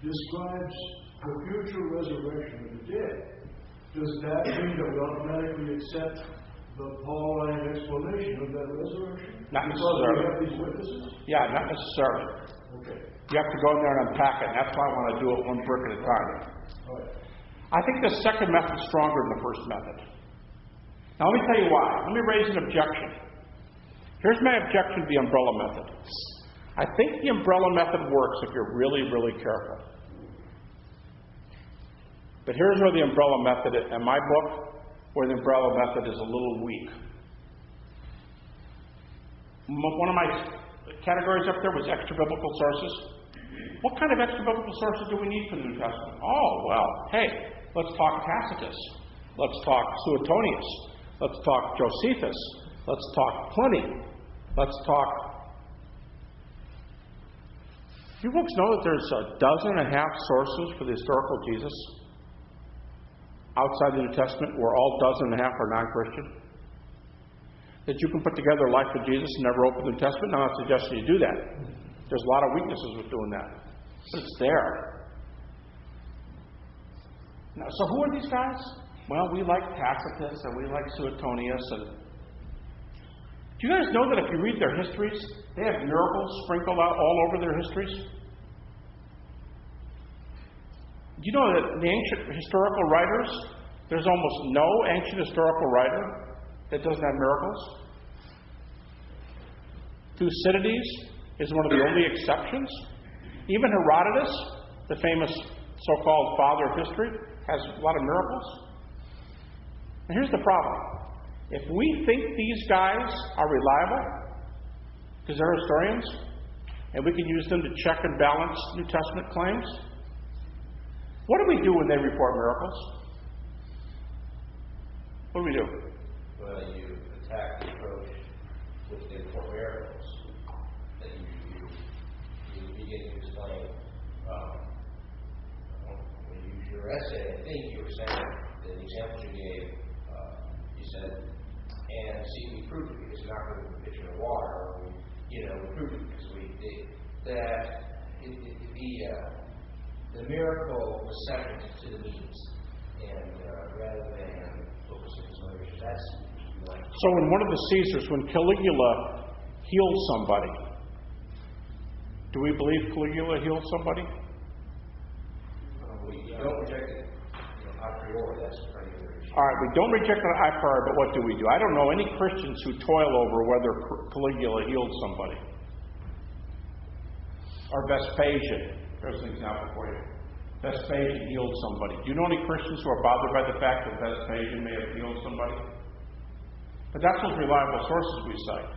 describes the future resurrection of the dead. Does that mean that we automatically accept the Pauline explanation of that resurrection? Not because necessarily. we have these witnesses? Yeah, not necessarily. Okay. You have to go in there and unpack it. That's why I want to do it one brick at a time. All right. I think the second method is stronger than the first method. Now let me tell you why. Let me raise an objection. Here's my objection to the umbrella method. I think the umbrella method works if you're really, really careful. But here's where the umbrella method, in my book, where the umbrella method is a little weak. One of my categories up there was extra-biblical sources. What kind of extra-biblical sources do we need for the New Testament? Oh, well, hey, let's talk Tacitus. Let's talk Suetonius. Let's talk Josephus. Let's talk Pliny. Let's talk... You folks know that there's 12.5 sources for the historical Jesus outside the New Testament, where all 12.5 are non-Christian? That you can put together a life of Jesus and never open the New Testament? Now, I'm not suggesting you do that. There's a lot of weaknesses with doing that. But it's there. Now, so who are these guys? Well, we like Tacitus and we like Suetonius. And do you guys know that if you read their histories, they have miracles sprinkled out all over their histories? Do you know that in the ancient historical writers, there's almost no ancient historical writer that doesn't have miracles? Thucydides is one of the only exceptions. Even Herodotus, the famous so-called father of history, has a lot of miracles. And here's the problem. If we think these guys are reliable, because they're historians, and we can use them to check and balance New Testament claims, what do we do when they report miracles? What do we do? Well, you attack the approach which they report miracles. That you begin to explain. When you use your essay, I think you were saying that the examples you gave, you said, and see, we proved it because it's not going to be a pitcher of water, or we proved it because the miracle was second to the means, and rather than focusing on some other issues. That's like. So in one of the Caesars, when Caligula healed somebody, do we believe Caligula healed somebody? We don't reject it a priori. That's a pretty good issue. All right, we don't reject it a priori, but what do we do? I don't know any Christians who toil over whether Caligula healed somebody. Or Vespasian. There's an example for you. Vespasian healed somebody. Do you know any Christians who are bothered by the fact that Vespasian may have healed somebody? But that's those reliable sources we cite.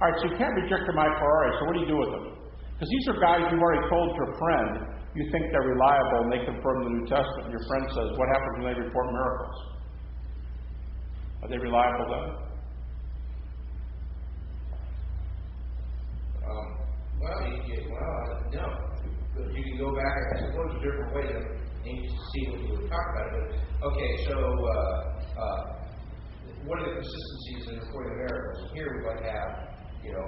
All right, so you can't reject them a priori, so what do you do with them? Because these are guys you've already told your friend you think they're reliable and they confirm the New Testament. And your friend says, what happens when they report miracles? Are they reliable then? No. You can go back, I suppose, a different way to see what you would talk about. But okay, so what are the consistencies in reporting miracles? Here we might have,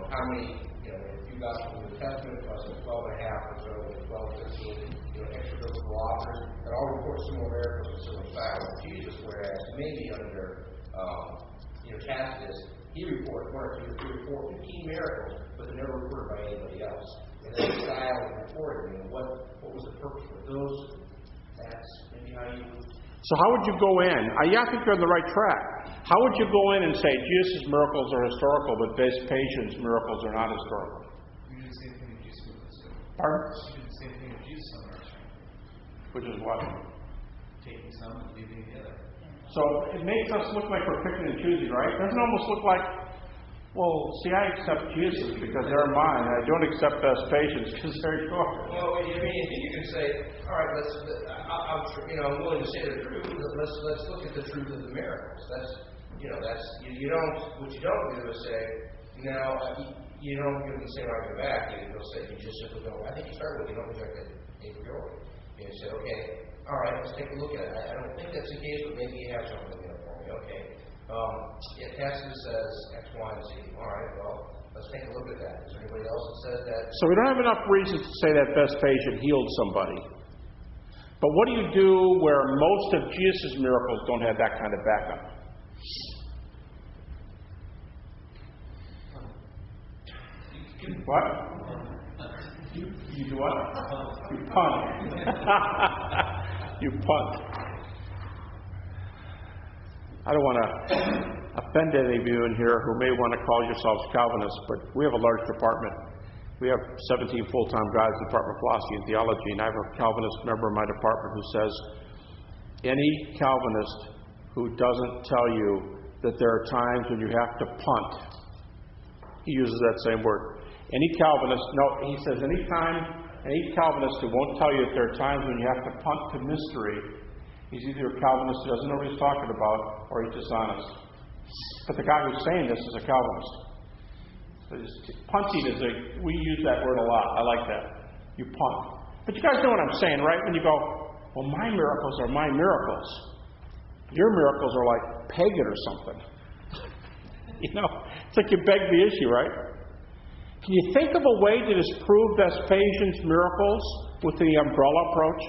how many, if you got from the New Testament, plus 12.5 or so, 12, 13, extra biblical authors that all report similar miracles in similar style of Jesus, whereas maybe under Tacitus, he reported 15 miracles, but they're never reported by anybody else. And then the style of reporting, what was the purpose of those? That's maybe how you would. So how would you go in? I think you're on the right track. How would you go in and say Jesus' miracles are historical, but Vespasian's miracles are not historical? You did the same thing with Jesus. Pardon? You did the same thing with Jesus on our side. Which is what? Taking some and leaving the other. So it makes us look like we're picking and choosing, right? It doesn't almost look like, well, see, I accept Jesus because they're mine. I don't accept Vespasian's because they're yours. Well, you can say, all right, I'm willing to say the truth. Let's look at the truth of the miracles. What you don't do is say, no, you don't give them the same argument back. You'll say, you just simply don't. I think you start with, you don't reject it a priori. You say, okay, all right, let's take a look at it. I don't think that's the case, but maybe you have something for me. Okay. Tacitus says X, Y, and Z. All right, well, let's take a look at that. Is there anybody else that says that? So we don't have enough reason to say that Vespasian healed somebody. But what do you do where most of Jesus' miracles don't have that kind of backup? What? You do what? You punt. You punt. I don't want to offend any of you in here who may want to call yourselves Calvinists, but we have a large department. We have 17 full-time guys in the Department of Philosophy and Theology, and I have a Calvinist member in my department who says any Calvinist who doesn't tell you that there are times when you have to punt, he uses that same word. Any Calvinist, no, he says any Calvinist who won't tell you that there are times when you have to punt to mystery, he's either a Calvinist who doesn't know what he's talking about, or he's dishonest. But the guy who's saying this is a Calvinist. Punting we use that word a lot. I like that. You punt. But you guys know what I'm saying, right? When you go, well, my miracles are my miracles. Your miracles are like pagan or something. It's like you beg the issue, right? Can you think of a way to disprove Vespasian's miracles with the umbrella approach?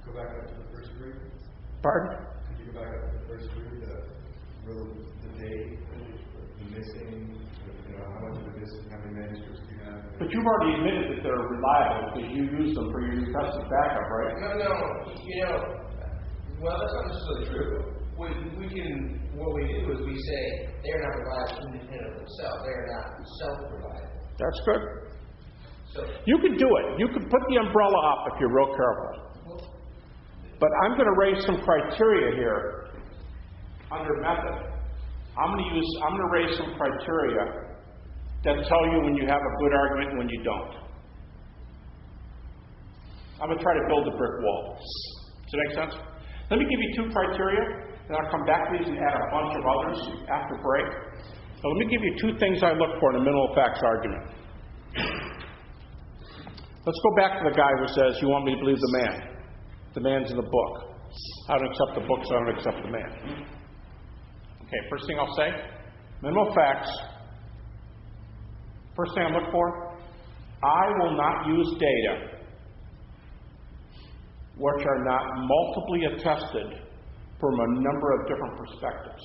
Go back up to the first group. Pardon? Could you go back up to the first group? The date, the missing, how much of it is, how many manuscripts do you have? But you've already admitted that they're reliable because you use them for your New Testament backup, right? No. Well, that's not necessarily true. What we do is we say they're not reliable independent of themselves. They are not self-reliable. That's good. So you can do it. You can put the umbrella up if you're real careful. But I'm going to raise some criteria here under method. I'm going to raise some criteria that tell you when you have a good argument and when you don't. I'm going to try to build a brick wall. Does that make sense? Let me give you 2 criteria, and I'll come back to these and add a bunch of others after break. So let me give you 2 things I look for in a minimal facts argument. Let's go back to the guy who says, you want me to believe the man. The man's in the book. I don't accept the book, so I don't accept the man. Okay, first thing I'll say, minimal facts. First thing I look for, I will not use data which are not multiply attested from a number of different perspectives.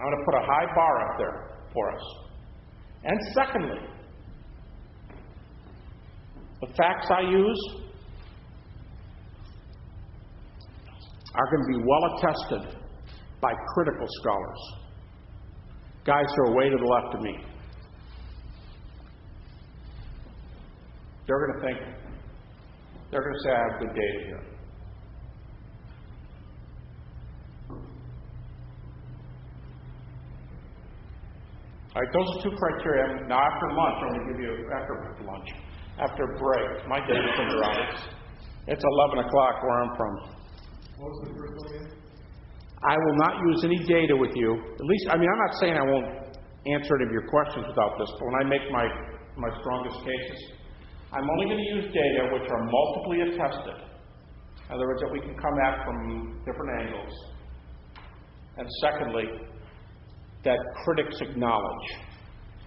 I'm going to put a high bar up there for us. And secondly, the facts I use are going to be well attested by critical scholars, guys who are way to the left of me. They're going to say I have good data here. All right, those are 2 criteria. Now, after lunch, I'm going to give you, after break, my data comes around. It's 11 o'clock where I'm from. What was the first one again? I will not use any data with you. At least, I'm not saying I won't answer any of your questions without this, but when I make my strongest cases, I'm only going to use data which are multiply attested. In other words, that we can come at from different angles. And secondly, that critics acknowledge.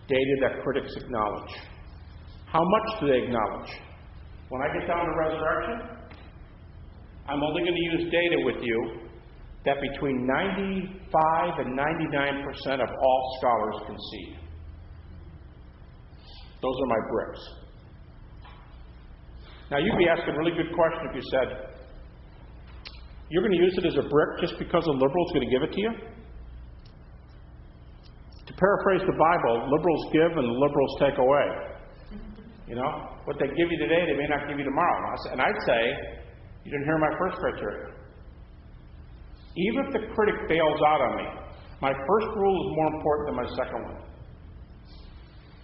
Data that critics acknowledge. How much do they acknowledge? When I get down to resurrection, I'm only going to use data with you that between 95 and 99% of all scholars concede. Those are my bricks. Now, you'd be asking a really good question if you said, you're going to use it as a brick just because a liberal's going to give it to you? To paraphrase the Bible, liberals give and liberals take away. What they give you today, they may not give you tomorrow. And I'd say, you didn't hear my first criteria. Even if the critic bails out on me, my first rule is more important than my second one.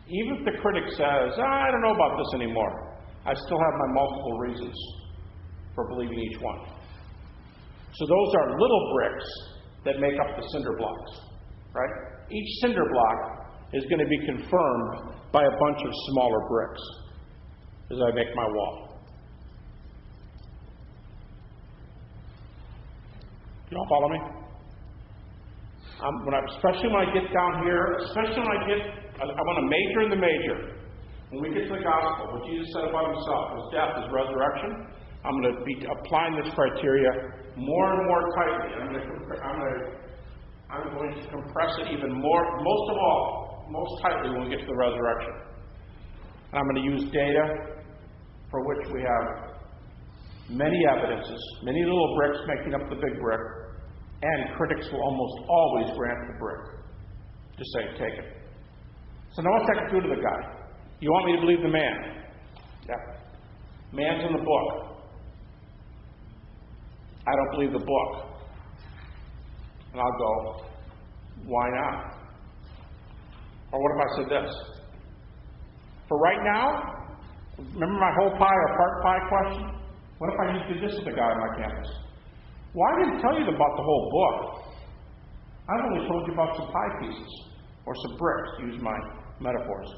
Even if the critic says, I don't know about this anymore, I still have my multiple reasons for believing each one. So those are little bricks that make up the cinder blocks, right? Each cinder block is going to be confirmed by a bunch of smaller bricks as I make my wall. You all follow me? Especially when I get down here, I want to major in the major. When we get to the gospel, what Jesus said about himself, his death, his resurrection, I'm going to be applying this criteria more and more tightly. I'm going to compress it even more, most tightly when we get to the resurrection. And I'm going to use data for which we have many evidences, many little bricks making up the big brick, and critics will almost always grant the brick. Just say, take it. So now what's that do to the guy? You want me to believe the man? Yeah. Man's in the book. I don't believe the book. And I'll go, why not? Or what if I said this? For right now, remember my whole pie or part pie question? What if I did this with a guy on my campus? Well, I didn't tell you about the whole book. I've only told you about some pie pieces or some bricks, to use my metaphors.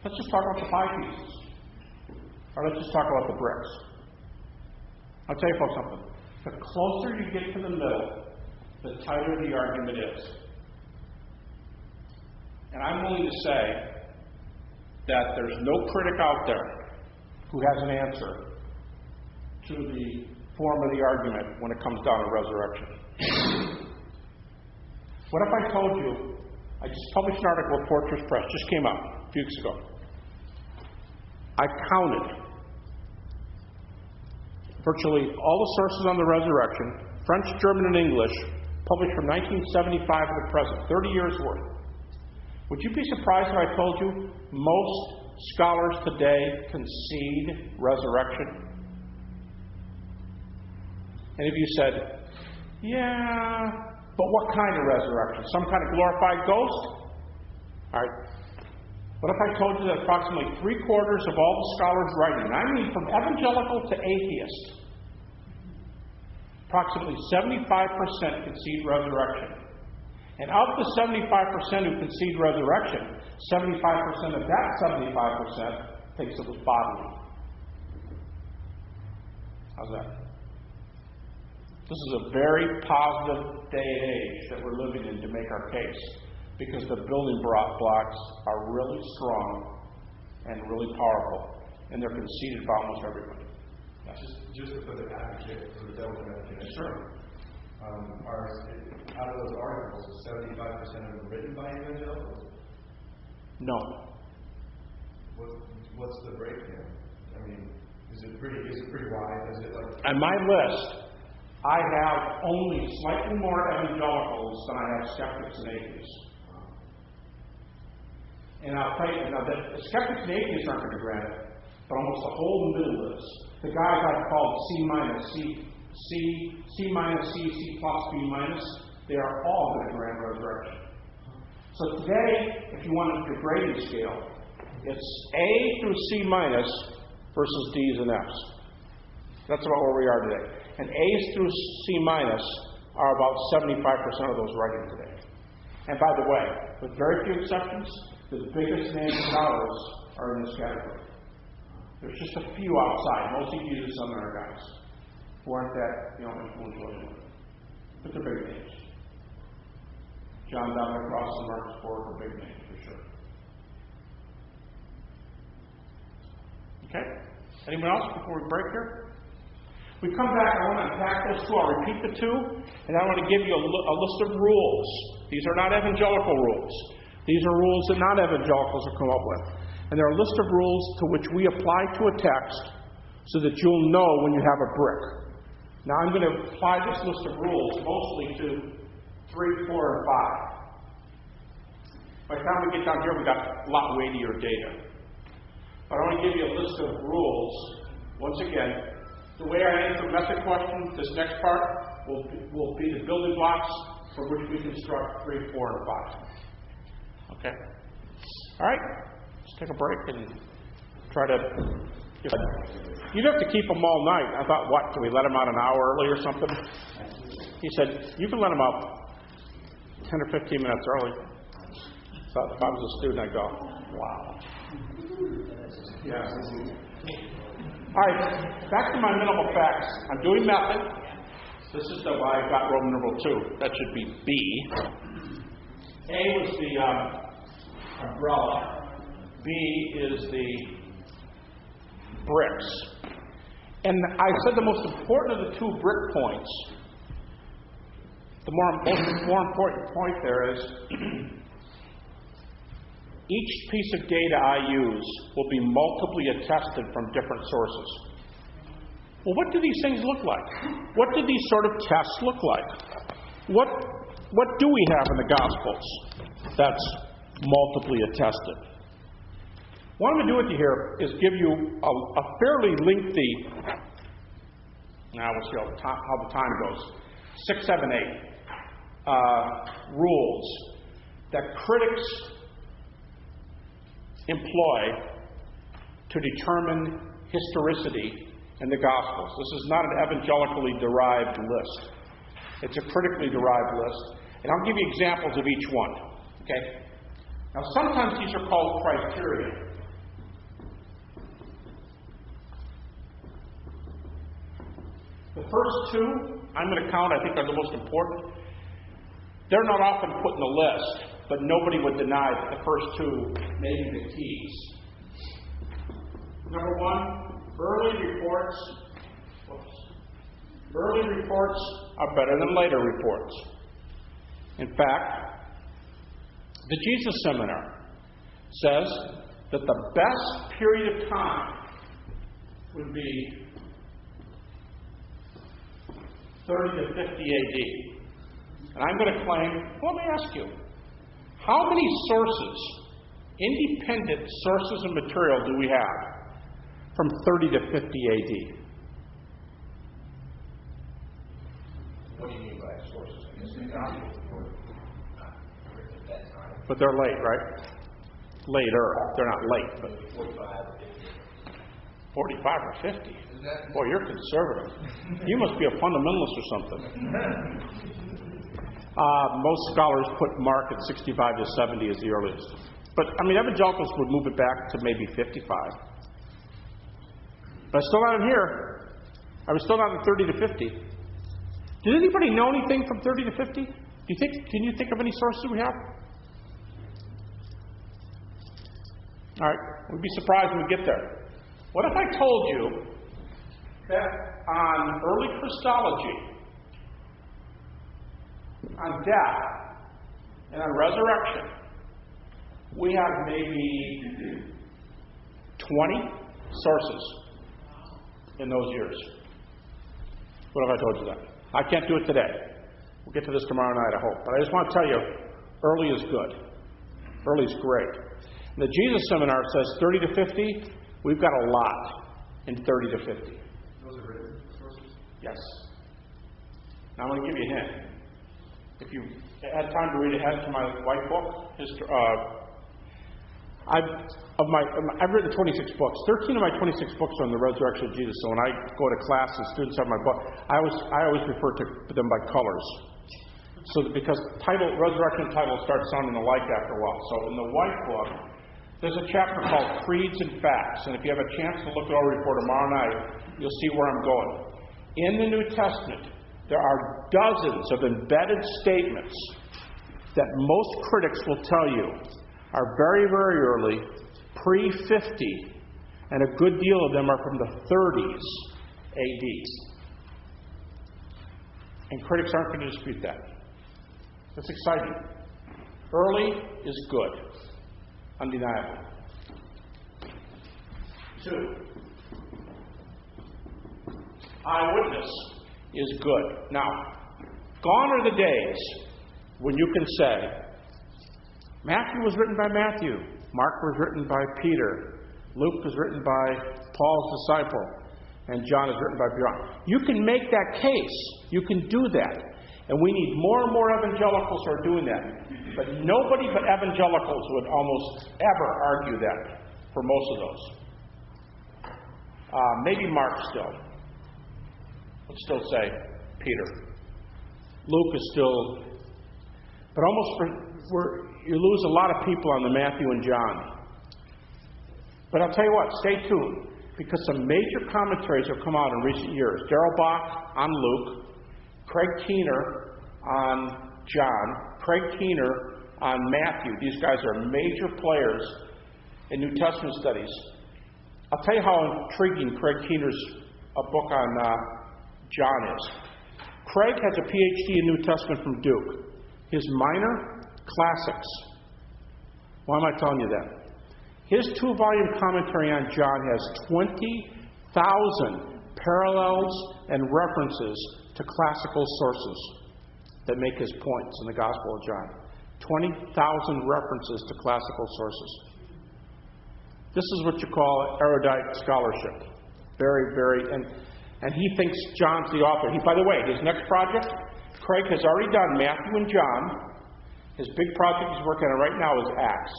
Let's just talk about the pie pieces. Or let's just talk about the bricks. I'll tell you folks something. The closer you get to the middle, the tighter the argument is. And I'm willing to say that there's no critic out there who has an answer to the form of the argument when it comes down to resurrection. What if I told you, I just published an article at Fortress Press, just came out a few weeks ago. I counted virtually all the sources on the resurrection, French, German, and English, published from 1975 to the present, 30 years worth. Would you be surprised if I told you most scholars today concede resurrection? And if you said, yeah, but what kind of resurrection? Some kind of glorified ghost? All right. What if I told you that approximately 3/4 of all the scholars writing, and I mean from evangelical to atheist, approximately 75% concede resurrection. And of the 75% who concede resurrection, 75% of that 75% thinks it was bodily. How's that? This is a very positive day and age that we're living in to make our case, because the building blocks are really strong and really powerful, and they're conceded by almost everybody. Just to put an advocate for the devil's advocate. Sure. Out of those articles, 75% of them written by evangelicals? No. What's the breakdown? I mean, is it pretty wide? Is it like? On my list, I have only slightly more evangelicals than I have skeptics and atheists. And I'll tell you, now the skeptics and atheists aren't going to grant it, but almost the whole middle list, the guys I've called C-, C minus, C plus, B minus, they are all going to grant resurrection. So today, if you want a grading scale, it's A through C minus versus D's and F's. That's about where we are today. And A's through C minus are about 75% of those writing today. And by the way, with very few exceptions, the biggest name scholars are in this category. There's just a few outside, mostly Jesus Seminary guys, who aren't that influential anyway. But they're big names. John Dominic Ross and Marcus Borg are big names for sure. Okay? Anyone else before we break here? We come back, I want to unpack those two. I'll repeat the two, and I want to give you a list of rules. These are not evangelical rules. These are rules that non-evangelicals have come up with. And they're a list of rules to which we apply to a text so that you'll know when you have a brick. Now I'm going to apply this list of rules mostly to 3, 4, and 5. By the time we get down here, we've got a lot weightier data. But I want to give you a list of rules. Once again, the way I answer method questions, this next part will be the building blocks for which we construct 3, 4, and 5. Okay? All right? Let's take a break and try to... You'd have to keep them all night. I thought, what, can we let them out an hour early or something? He said, you can let them out 10 or 15 minutes early. So if I was a student, I'd go, wow. Yeah. All right, back to my minimal facts. I'm doing method. This is the why I got Roman numeral 2. That should be B. A was the umbrella. B is the bricks. And I said the most important of the 2 brick points, the more important point there is each piece of data I use will be multiply attested from different sources. Well, what do these things look like? What do these sort of tests look like? What do we have in the Gospels that's multiply attested? What I'm going to do with you here is give you a fairly lengthy, now we'll see how the time goes, 6, 7, 8 rules that critics employ to determine historicity in the Gospels. This is not an evangelically derived list. It's a critically derived list. And I'll give you examples of each one. Okay? Now, sometimes these are called criteria. The first 2, I'm going to count, I think are the most important. They're not often put in the list, but nobody would deny that the first 2 may be the keys. Number 1, early reports are better than later reports. In fact, the Jesus Seminary says that the best period of time would be 30 to 50 AD. And I'm going to claim, well, let me ask you, how many sources, independent sources of material do we have from 30 to 50 AD? What do you mean by sources? I guess the Gospels were not written at that time. But they're late, right? Later. They're not late, but 45 or 50. 45 or 50? Is that? Boy, you're conservative. You must be a fundamentalist or something. Most scholars put Mark at 65 to 70 as the earliest. But, evangelicals would move it back to maybe 55. But still not in here. I was still not in 30 to 50. Did anybody know anything from 30 to 50? Can you think of any sources we have? All right, we'd be surprised when we get there. What if I told you that on early Christology, on death, and on resurrection, we have maybe 20 sources in those years? What if I told you that? I can't do it today. We'll get to this tomorrow night, I hope. But I just want to tell you, early is good. Early is great. And the Jesus Seminar says 30 to 50. We've got a lot in 30 to 50. Those are written sources? Yes. Now I'm going to give you a hint. If you had time to read ahead to my white book, I've written 26 books. 13 of my 26 books are on the resurrection of Jesus. So when I go to class and students have my book, I always refer to them by colors. So that because resurrection title starts sounding alike after a while. So in the white book, there's a chapter called Creeds and Facts. And if you have a chance to look it over before tomorrow night, you'll see where I'm going. In the New Testament, there are dozens of embedded statements that most critics will tell you are very, very early, pre-50, and a good deal of them are from the 30s AD. And critics aren't going to dispute that. That's exciting. Early is good, undeniably. 2, eyewitness is good. Now, gone are the days when you can say, Matthew was written by Matthew, Mark was written by Peter, Luke was written by Paul's disciple, and John is written by John. You can make that case. You can do that. And we need more and more evangelicals who are doing that. But nobody but evangelicals would almost ever argue that for most of those. Maybe Mark still would still say Peter. Luke is still, but you lose a lot of people on the Matthew and John. But I'll tell you what, stay tuned, because some major commentaries have come out in recent years. Darrell Bach on Luke, Craig Keener on John, Craig Keener on Matthew. These guys are major players in New Testament studies. I'll tell you how intriguing Craig Keener's book on John is. Craig has a PhD in New Testament from Duke. His minor, classics. Why am I telling you that? His 2-volume commentary on John has 20,000 parallels and references to classical sources that make his points in the Gospel of John. 20,000 references to classical sources. This is what you call erudite scholarship. Very, very, and he thinks John's the author. By the way, his next project, Craig has already done Matthew and John. His big project he's working on right now is Acts.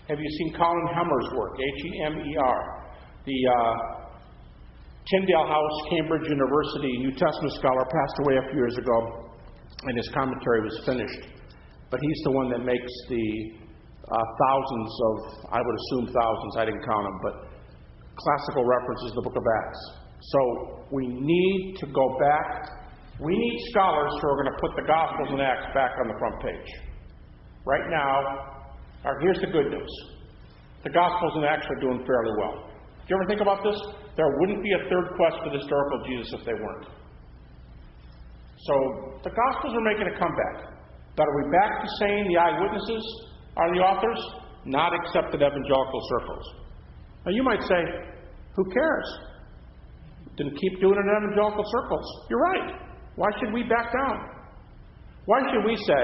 Have you seen Colin Hemmer's work, H-E-M-E-R? The Tyndale House, Cambridge University New Testament scholar, passed away a few years ago, and his commentary was finished. But he's the one that makes the thousands of, I would assume thousands, I didn't count them, but classical references to the book of Acts. So we need to go back. We need scholars who are going to put the Gospels and Acts back on the front page. Right now, here's the good news. The Gospels and Acts are doing fairly well. Do you ever think about this? There wouldn't be a third quest for the historical Jesus if they weren't. So the Gospels are making a comeback. But are we back to saying the eyewitnesses are the authors? Not except in evangelical circles. Now you might say, who cares? Then keep doing it in evangelical circles. You're right. Why should we back down? Why should we say,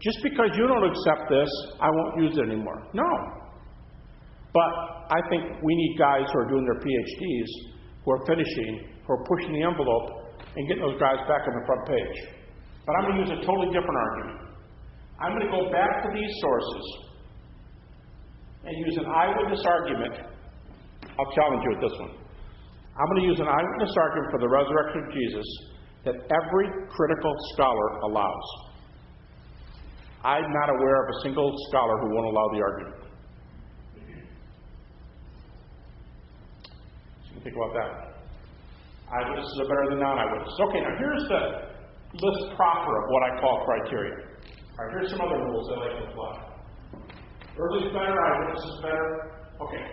just because you don't accept this, I won't use it anymore? No. But I think we need guys who are doing their PhDs, who are finishing, who are pushing the envelope, and getting those guys back on the front page. But I'm going to use a totally different argument. I'm going to go back to these sources and use an eyewitness argument. I'll challenge you with this one. I'm going to use an eyewitness argument for the resurrection of Jesus that every critical scholar allows. I'm not aware of a single scholar who won't allow the argument. So you can think about that. Eyewitnesses are better than non-eyewitnesses. Okay, now here's the list proper of what I call criteria. All right, here's some other rules I like to apply. Early is better, eyewitness is better. Okay,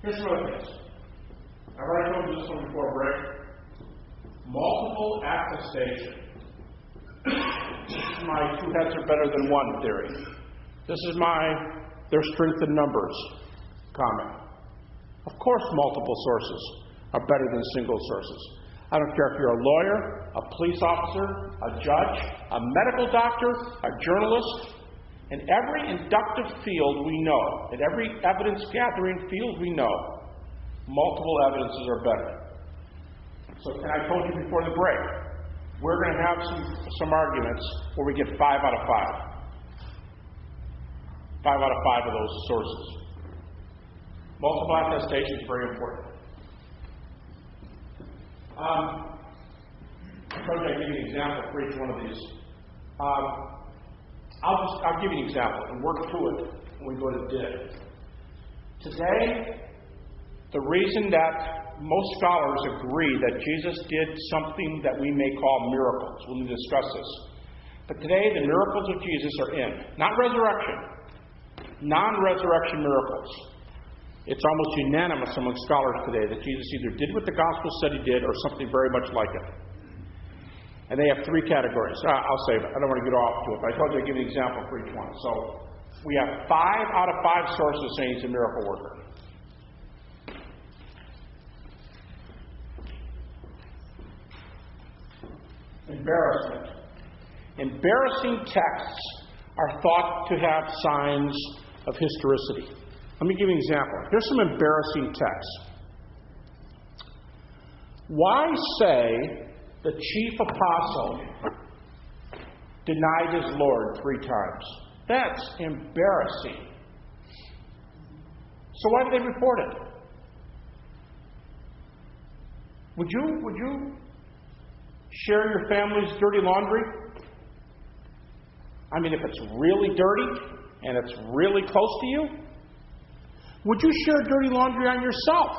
here's some other things. I've already told you this one before break. Multiple attestation. This is my two heads are better than one theory. This is my their strength in numbers comment. Of course, multiple sources are better than single sources. I don't care if you're a lawyer, a police officer, a judge, a medical doctor, a journalist. In every inductive field we know, in every evidence-gathering field we know, multiple evidences are better. So, and I told you before the break, we're going to have some arguments where we get 5 out of 5. 5 out of 5 of those sources. Multiple attestation is very important. I'll give you an example for each one of these. I'll give you an example and work through it when we go to did. Today, the reason that most scholars agree that Jesus did something that we may call miracles. We'll discuss this. But today, the miracles of Jesus are in. Not resurrection. Non-resurrection miracles. It's almost unanimous among scholars today that Jesus either did what the gospel said he did or something very much like it. And they have 3 categories. I'll save it. I don't want to get off to it, but I told you I'd give you an example for each one. So we have 5 out of 5 sources saying he's a miracle worker. Embarrassment. Embarrassing texts are thought to have signs of historicity. Let me give you an example. Here's some embarrassing texts. Why say the chief apostle denied his Lord 3 times? That's embarrassing. So why did they report it? Would you share your family's dirty laundry? I mean, if it's really dirty and it's really close to you, would you share dirty laundry on yourself?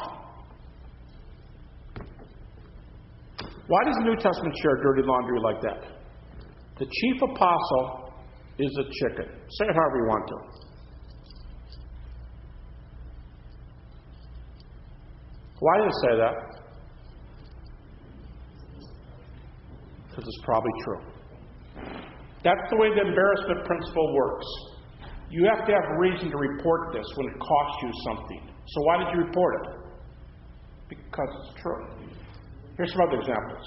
Why does the New Testament share dirty laundry like that? The chief apostle is a chicken. Say it however you want to. Why does it say that? Because it's probably true. That's the way the embarrassment principle works. You have to have a reason to report this when it costs you something. So why did you report it? Because it's true. Here's some other examples.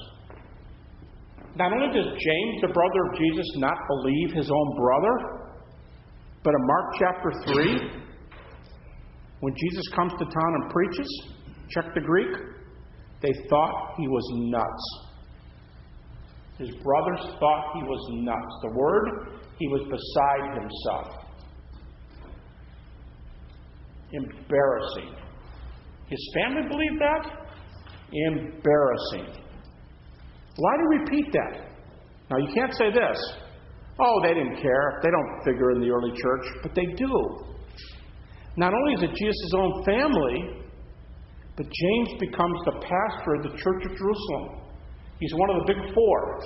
Not only does James, the brother of Jesus, not believe his own brother, but in Mark chapter 3, when Jesus comes to town and preaches, check the Greek, they thought he was nuts. His brothers thought he was nuts. The word, he was beside himself. Embarrassing. His family believed that? Embarrassing. Why do you repeat that? Now, you can't say this. Oh, they didn't care. They don't figure in the early church. But they do. Not only is it Jesus' own family, but James becomes the pastor of the Church of Jerusalem. He's one of the big four.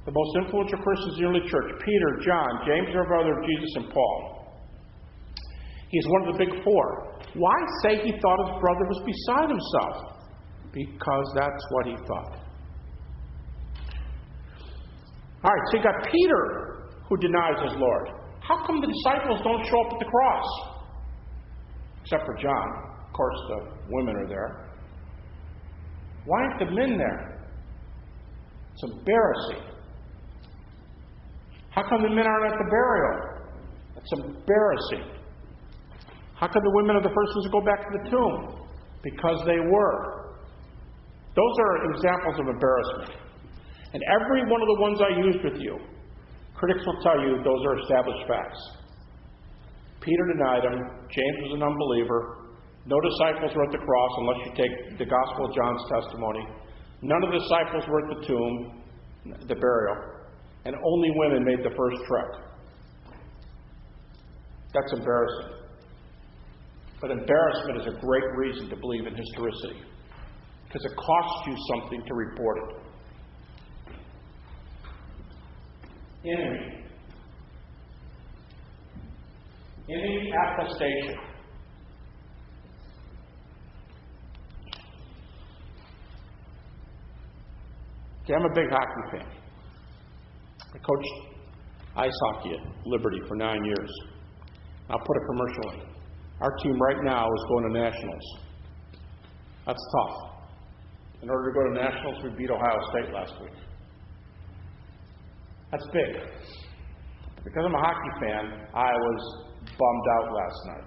The most influential Christians in the early church. Peter, John, James, their brother of Jesus, and Paul. He's one of the big four. Why say he thought his brother was beside himself? Because that's what he thought. All right, so you got Peter, who denies his Lord. How come the disciples don't show up at the cross? Except for John. Of course, the women are there. Why aren't the men there? It's embarrassing. How come the men aren't at the burial? It's embarrassing. How come the women are the first ones to go back to the tomb? Because they were. Those are examples of embarrassment. And every one of the ones I used with you, critics will tell you those are established facts. Peter denied him. James was an unbeliever. No disciples were at the cross unless you take the Gospel of John's testimony. None of the disciples were at the tomb, the burial. And only women made the first trek. That's embarrassing. But embarrassment is a great reason to believe in historicity. Because it costs you something to report it. Enemy attestation. Okay, I'm a big hockey fan. I coached ice hockey at Liberty for 9 years. I'll put a commercial in. Our team right now is going to nationals. That's tough. In order to go to nationals, we beat Ohio State last week. That's big. Because I'm a hockey fan, I was bummed out last night.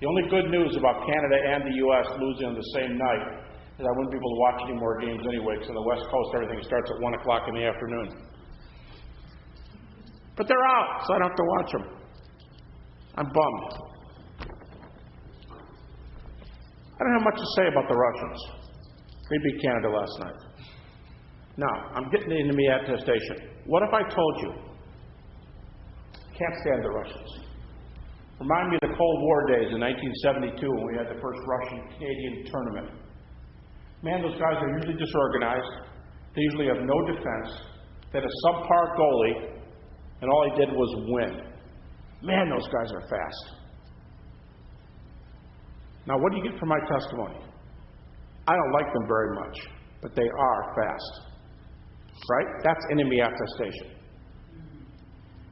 The only good news about Canada and the U.S. losing on the same night is I wouldn't be able to watch any more games anyway, because on the West Coast, everything starts at 1 o'clock in the afternoon. But they're out, so I don't have to watch them. I'm bummed. I don't have much to say about the Russians. They beat Canada last night. Now, I'm getting the enemy attestation. What if I told you? Can't stand the Russians. Remind me of the Cold War days in 1972 when we had the first Russian-Canadian tournament. Man, those guys are usually disorganized. They usually have no defense. They had a subpar goalie, and all he did was win. Man, those guys are fast. Now, what do you get from my testimony? I don't like them very much, but they are fast. Right? That's enemy attestation.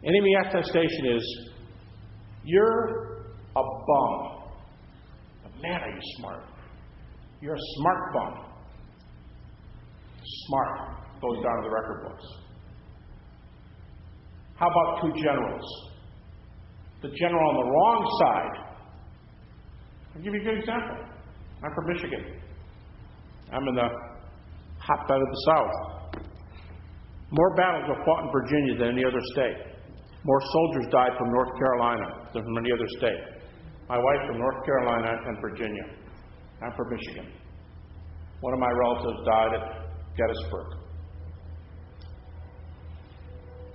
Enemy attestation is, you're a bum. But man, are you smart. You're a smart bum. Smart goes down to the record books. How about two generals? The general on the wrong side. I'll give you a good example. I'm from Michigan. I'm in the hotbed of the South. More battles were fought in Virginia than any other state. More soldiers died from North Carolina than from any other state. My wife from North Carolina and Virginia. I'm from Michigan. One of my relatives died at Gettysburg.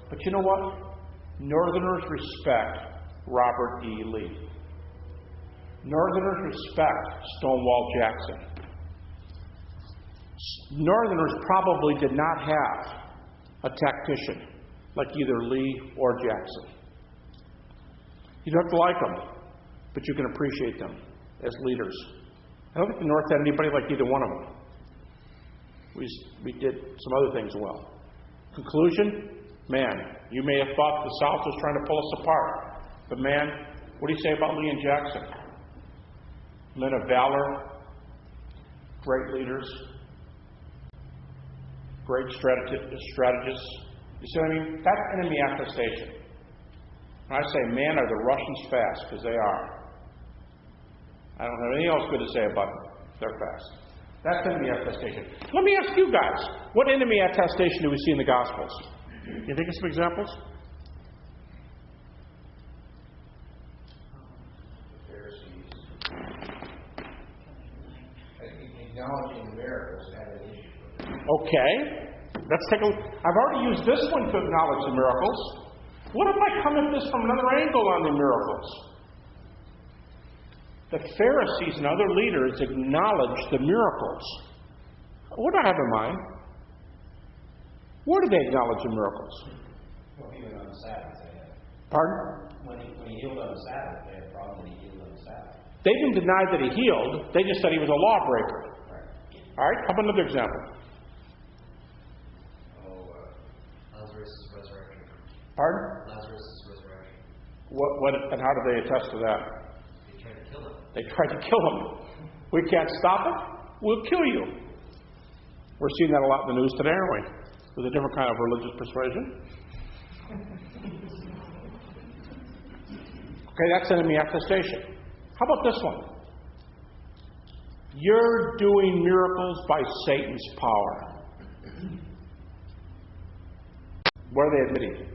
But you know what? Northerners respect Robert E. Lee. Northerners respect Stonewall Jackson. Northerners probably did not have a tactician like either Lee or Jackson. You don't have to like them, but you can appreciate them as leaders. I don't think the North had anybody like either one of them. We did some other things well. Conclusion, man, you may have thought the South was trying to pull us apart. But man, what do you say about Lee and Jackson? Men of valor, great leaders, great strategists. You see what I mean? That's enemy attestation. When I say, man, are the Russians fast? Because they are. I don't have anything else good to say about them. They're fast. That's enemy attestation. Let me ask you guys, what enemy attestation do we see in the Gospels? You think of some examples? The Pharisees. Acknowledging the miracles had an issue with it. Okay. Let's take a look. I've already used this one to acknowledge the miracles. What if I come at this from another angle on the miracles? The Pharisees and other leaders acknowledged the miracles. What do I have in mind? Where did they acknowledge the miracles? Well, even on the Sabbath, they had. Pardon? When he healed on the Sabbath, they had a problem when he healed on the Sabbath. They didn't deny that he healed. They just said he was a lawbreaker. Right. All right, how about another example? Lazarus' resurrection. Pardon? Lazarus' resurrection. What, and how do they attest to that? They tried to kill him. They tried to kill him. We can't stop it. We'll kill you. We're seeing that a lot in the news today, aren't we? With a different kind of religious persuasion. Okay, that's enemy attestation. How about this one? You're doing miracles by Satan's power. What are they admitting?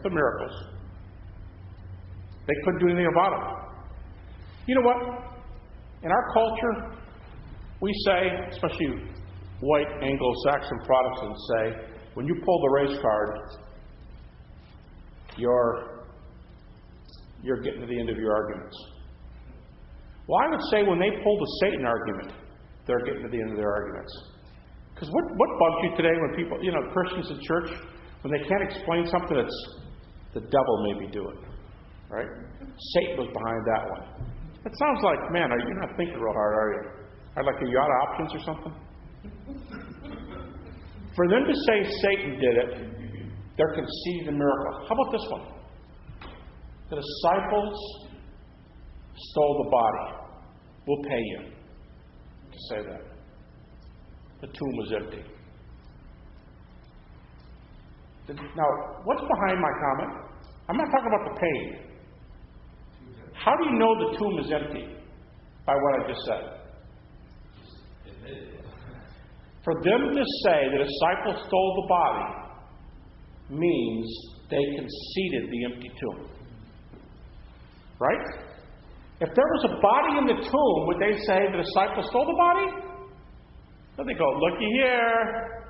The miracles. They couldn't do anything about it. You know what? In our culture, we say, especially white Anglo-Saxon Protestants say, when you pull the race card, you're getting to the end of your arguments. Well, I would say when they pull the Satan argument, they're getting to the end of their arguments. Because what bugs you today when people, Christians in church, when they can't explain something, it's the devil made me do it. Right? Satan was behind that one. It sounds like, man, you're not thinking real hard, are you? Like, are you out of options or something? For them to say Satan did it, they're conceding the miracle. How about this one? The disciples stole the body. We'll pay you to say that. The tomb was empty. Now, what's behind my comment? I'm not talking about the pain. How do you know the tomb is empty? By what I just said. For them to say the disciples stole the body means they conceded the empty tomb. Right? If there was a body in the tomb, would they say the disciples stole the body? No, they go, looky here.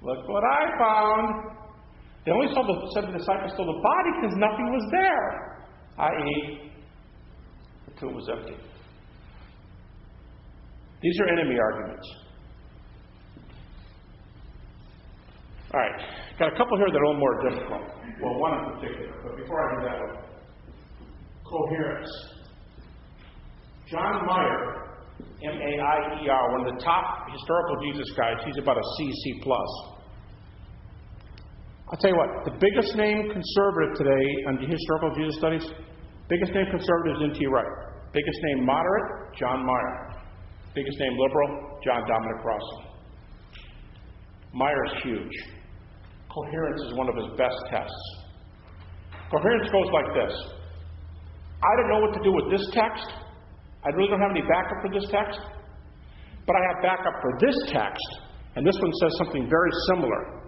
Look what I found. They only said the disciples stole the body because nothing was there. I.e., the tomb was empty. These are enemy arguments. All right. Got a couple here that are a little more difficult. Well, one in particular. But before I do that one, coherence. John Mayer, M-A-I-E-R, one of the top historical Jesus guys, he's about a C++. I'll tell you what, the biggest name conservative today on historical Jesus studies, biggest name conservative is N.T. Wright. Biggest name moderate, John Mayer. Biggest name liberal, John Dominic Rossi. Meyer's huge. Coherence is one of his best tests. Coherence goes like this. I don't know what to do with this text. I really don't have any backup for this text. But I have backup for this text. And this one says something very similar.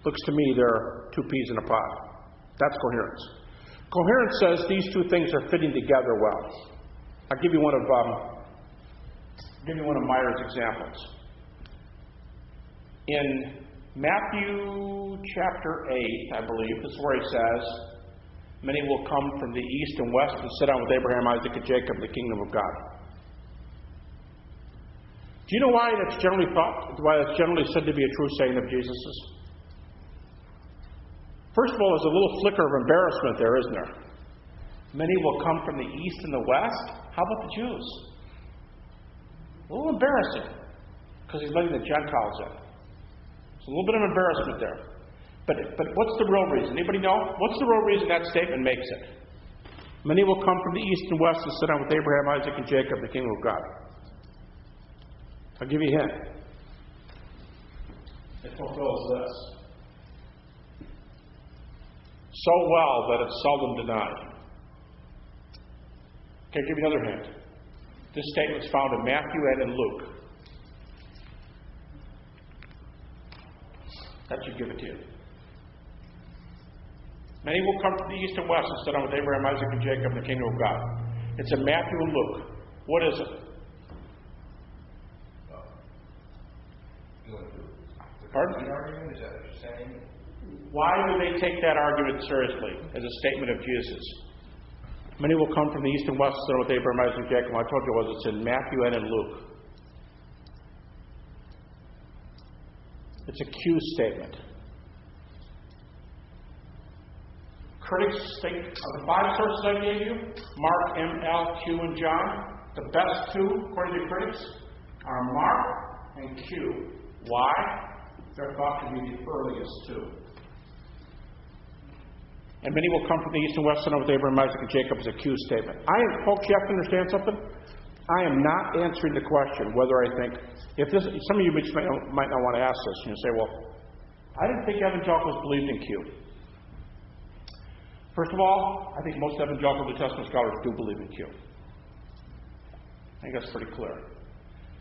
Looks to me they're two peas in a pod. That's coherence. Coherence says these two things are fitting together well. I'll give you one of Meyer's examples. In Matthew chapter 8, I believe, this is where he says, many will come from the east and west and sit down with Abraham, Isaac, and Jacob in the kingdom of God. Do you know why that's generally said to be a true saying of Jesus's? First of all, there's a little flicker of embarrassment there, isn't there? Many will come from the east and the west. How about the Jews? A little embarrassing, because he's letting the Gentiles in. There's a little bit of embarrassment there. But what's the real reason? Anybody know? What's the real reason that statement makes it? Many will come from the east and west and sit down with Abraham, Isaac, and Jacob, the kingdom of God. I'll give you a hint. It fulfills this so well that it's seldom denied. Okay, I'll give you another hint. This statement is found in Matthew and in Luke. That should give it to you. Many will come from the east and west and sit down with Abraham, Isaac, and Jacob, the kingdom of God. It's in Matthew and Luke. What is it? Pardon? The argument, is that what you're saying? Why do they take that argument seriously as a statement of Jesus? Many will come from the east and west and sit down with Abraham, Isaac, and Jacob. I told you it's in Matthew and in Luke. It's a Q statement. Critics think of the 5 sources I gave you, Mark, M, L, Q, and John. The best 2, according to critics, are Mark and Q. Why? They're thought to be the earliest 2. And many will come from the east and west, and with Abraham, Isaac, and Jacob is a Q statement. Folks, you have to understand something. I am not answering the question whether I think, some of you might not want to ask this, and you say, well, I didn't think evangelicals believed in Q. First of all, I think most evangelical New Testament scholars do believe in Q. I think that's pretty clear.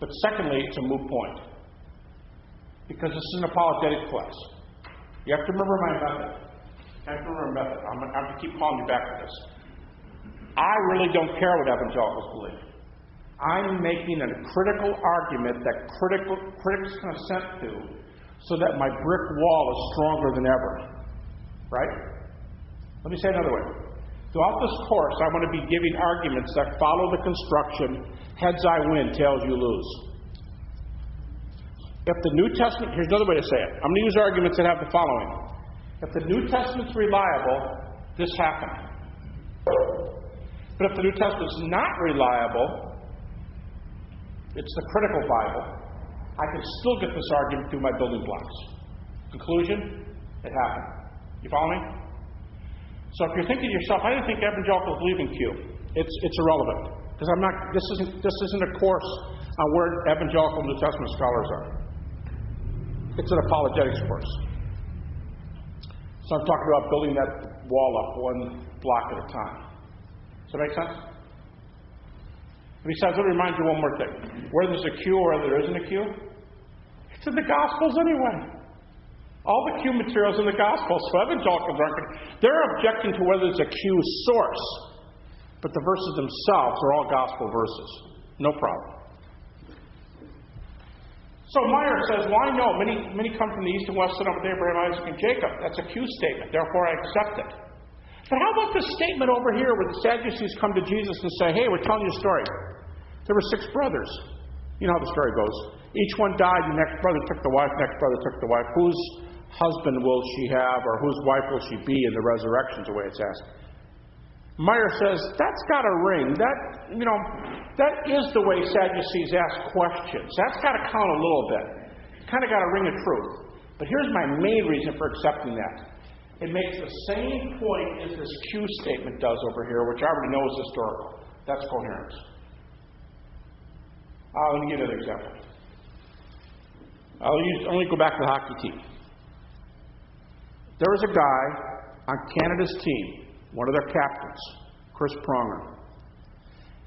But secondly, it's a moot point. Because this is an apologetic class. You have to remember my method. I'm going to have to keep calling you back to this. I really don't care what evangelicals believe. I'm making a critical argument that critics consent to so that my brick wall is stronger than ever. Right? Let me say it another way. Throughout this course, I want to be giving arguments that follow the construction, heads I win, tails you lose. If the New Testament, here's another way to say it. I'm going to use arguments that have the following. If the New Testament's reliable, this happened. But if the New Testament's not reliable, it's the critical Bible, I can still get this argument through my building blocks. Conclusion, it happened. You follow me? So if you're thinking to yourself, I didn't think evangelicals believe in Q, it's irrelevant. Because this isn't a course on where evangelical New Testament scholars are. It's an apologetics course. So I'm talking about building that wall up one block at a time. Does that make sense? Besides, let me remind you one more thing. Whether there's a Q or whether there isn't a Q, it's in the Gospels anyway. All the Q materials in the Gospels. So evangelicals they're objecting to whether there's a Q source. But the verses themselves are all gospel verses. No problem. So Meyer says, well, I know many come from the east and west, sit up with Abraham, Isaac, and Jacob. That's a Q statement. Therefore, I accept it. But how about this statement over here where the Sadducees come to Jesus and say, hey, we're telling you a story. There were 6 brothers. You know how the story goes. Each one died, the next brother took the wife, next brother took the wife. Whose husband will she have, or whose wife will she be in the resurrection, is the way it's asked. Meyer says, that's got a ring. That is the way Sadducees ask questions. That's got to count a little bit. Kind of got a ring of truth. But here's my main reason for accepting that. It makes the same point as this Q statement does over here, which I already know is historical. That's coherence. Let me give you another example. I'll only go back to the hockey team. There was a guy on Canada's team, one of their captains, Chris Pronger.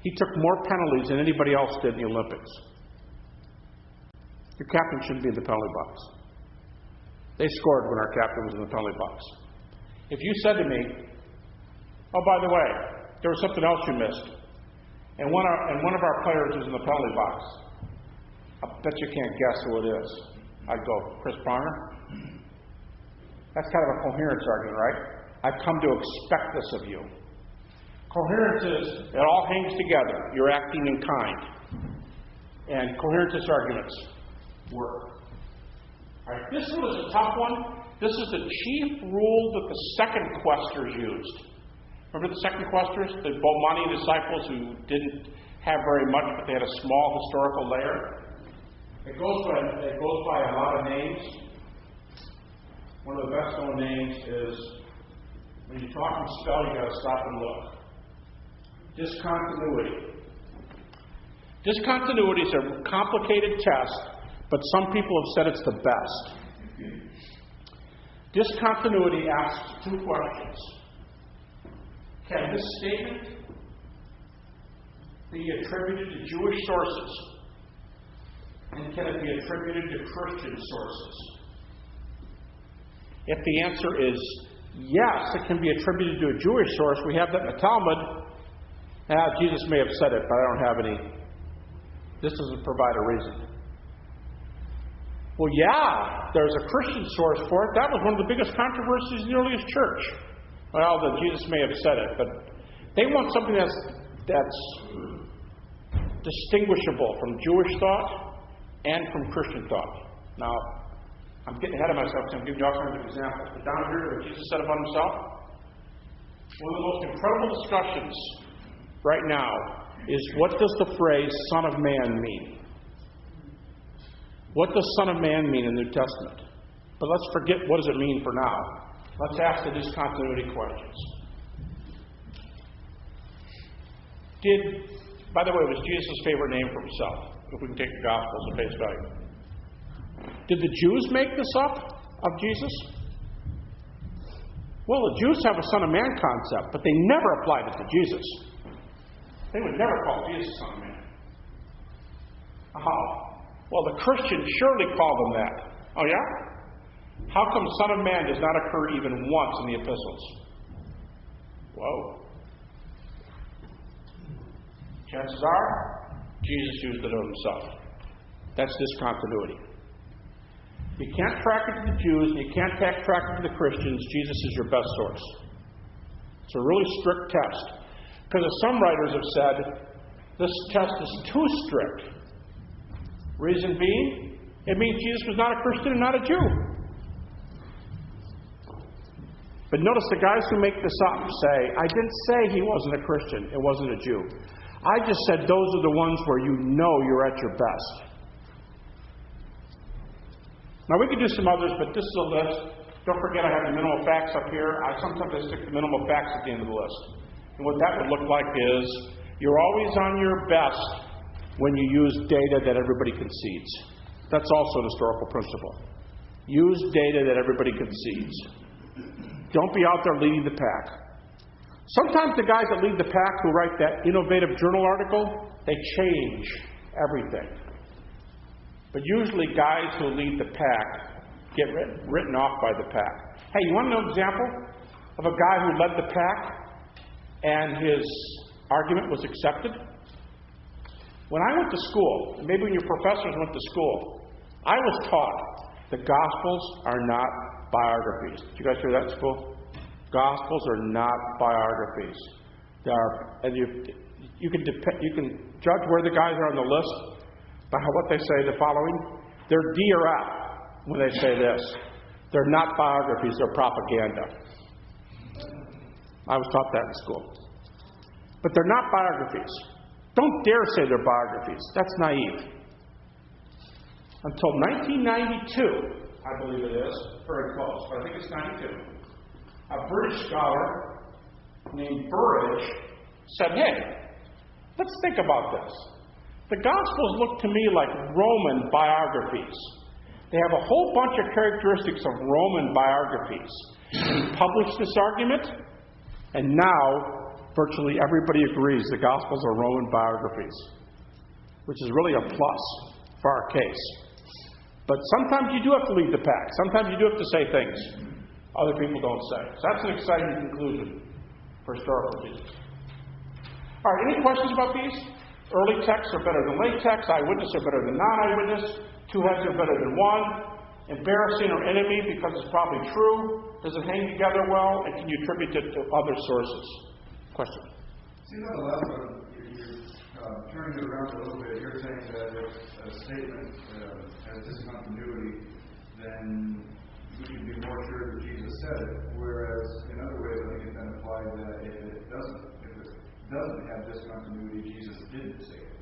He took more penalties than anybody else did in the Olympics. Your captain shouldn't be in the penalty box. They scored when our captain was in the penalty box. If you said to me, oh, by the way, there was something else you missed, and one of our players was in the penalty box, I bet you can't guess who it is. I'd go, Chris Pronger? That's kind of a coherence argument, right? I've come to expect this of you. Coherence is, it all hangs together. You're acting in kind. and coherentist arguments work. All right, this one is a tough one. This is the chief rule that the second questors used. Remember the second questors, the Bomani disciples who didn't have very much, but they had a small historical layer? It goes by a lot of names. One of the best known names is, when you talk and spell, you got to stop and look. Discontinuity. Discontinuity is a complicated test, but some people have said it's the best. Discontinuity asks two questions. Can this statement be attributed to Jewish sources? And can it be attributed to Christian sources? If the answer is yes, it can be attributed to a Jewish source. We have that in the Talmud. Jesus may have said it, but I don't have any. This doesn't provide a reason. Well, yeah, there's a Christian source for it. That was one of the biggest controversies in the earliest church. Well, then Jesus may have said it, but they want something that's distinguishable from Jewish thought and from Christian thought. Now, I'm getting ahead of myself because I'm giving you all kinds of examples. But down here, what Jesus said about himself, one of the most incredible discussions right now is, what does the phrase Son of Man mean? What does Son of Man mean in the New Testament? But let's forget what does it mean for now. Let's ask the discontinuity questions. By the way, was Jesus' favorite name for himself? If we can take the Gospels at face value. Did the Jews make this up of Jesus? Well, the Jews have a Son of Man concept, but they never applied it to Jesus. They would never call Jesus Son of Man. Well, the Christians surely call them that. Oh, yeah? How come Son of Man does not occur even once in the epistles? Whoa. Chances are, Jesus used it of himself. That's discontinuity. You can't track it to the Jews, and you can't track it to the Christians. Jesus is your best source. It's a really strict test. Because as some writers have said, this test is too strict. Reason being, it means Jesus was not a Christian and not a Jew. But notice the guys who make this up say, I didn't say he wasn't a Christian, it wasn't a Jew. I just said those are the ones where you know you're at your best. Now we could do some others, but this is a list. Don't forget I have the minimal facts up here. Sometimes I stick the minimal facts at the end of the list. And what that would look like is, you're always on your best when you use data that everybody concedes. That's also an historical principle. Use data that everybody concedes. Don't be out there leading the pack. Sometimes the guys that lead the pack who write that innovative journal article, they change everything. But usually guys who lead the pack get written off by the pack. Hey, you want to know an example of a guy who led the pack and his argument was accepted? When I went to school, and maybe when your professors went to school, I was taught the Gospels are not biographies. Did you guys hear that in school? Gospels are not biographies. They are, and you can judge where the guys are on the list by what they say the following. They're D or F when they say this. They're not biographies, they're propaganda. I was taught that in school. But they're not biographies. Don't dare say they're biographies. That's naive. Until 1992, I believe it is, very close, but I think it's 92, a British scholar named Burridge said, hey, let's think about this. The Gospels look to me like Roman biographies. They have a whole bunch of characteristics of Roman biographies. And he published this argument, and now virtually everybody agrees the Gospels are Roman biographies, which is really a plus for our case. But sometimes you do have to lead the pack. Sometimes you do have to say things other people don't say. So that's an exciting conclusion for historical Jesus. All right, any questions about these? Early texts are better than late texts. Eyewitness are better than non-eyewitness. Two heads are better than one. Embarrassing or enemy because it's probably true. Does it hang together well? And can you attribute it to other sources? Question. Seems like the last one, you're turning it around a little bit, you're saying that if a statement has discontinuity, then we can be more sure that Jesus said it. Whereas in other ways, I think it's been applied that if it doesn't have discontinuity, Jesus didn't say it.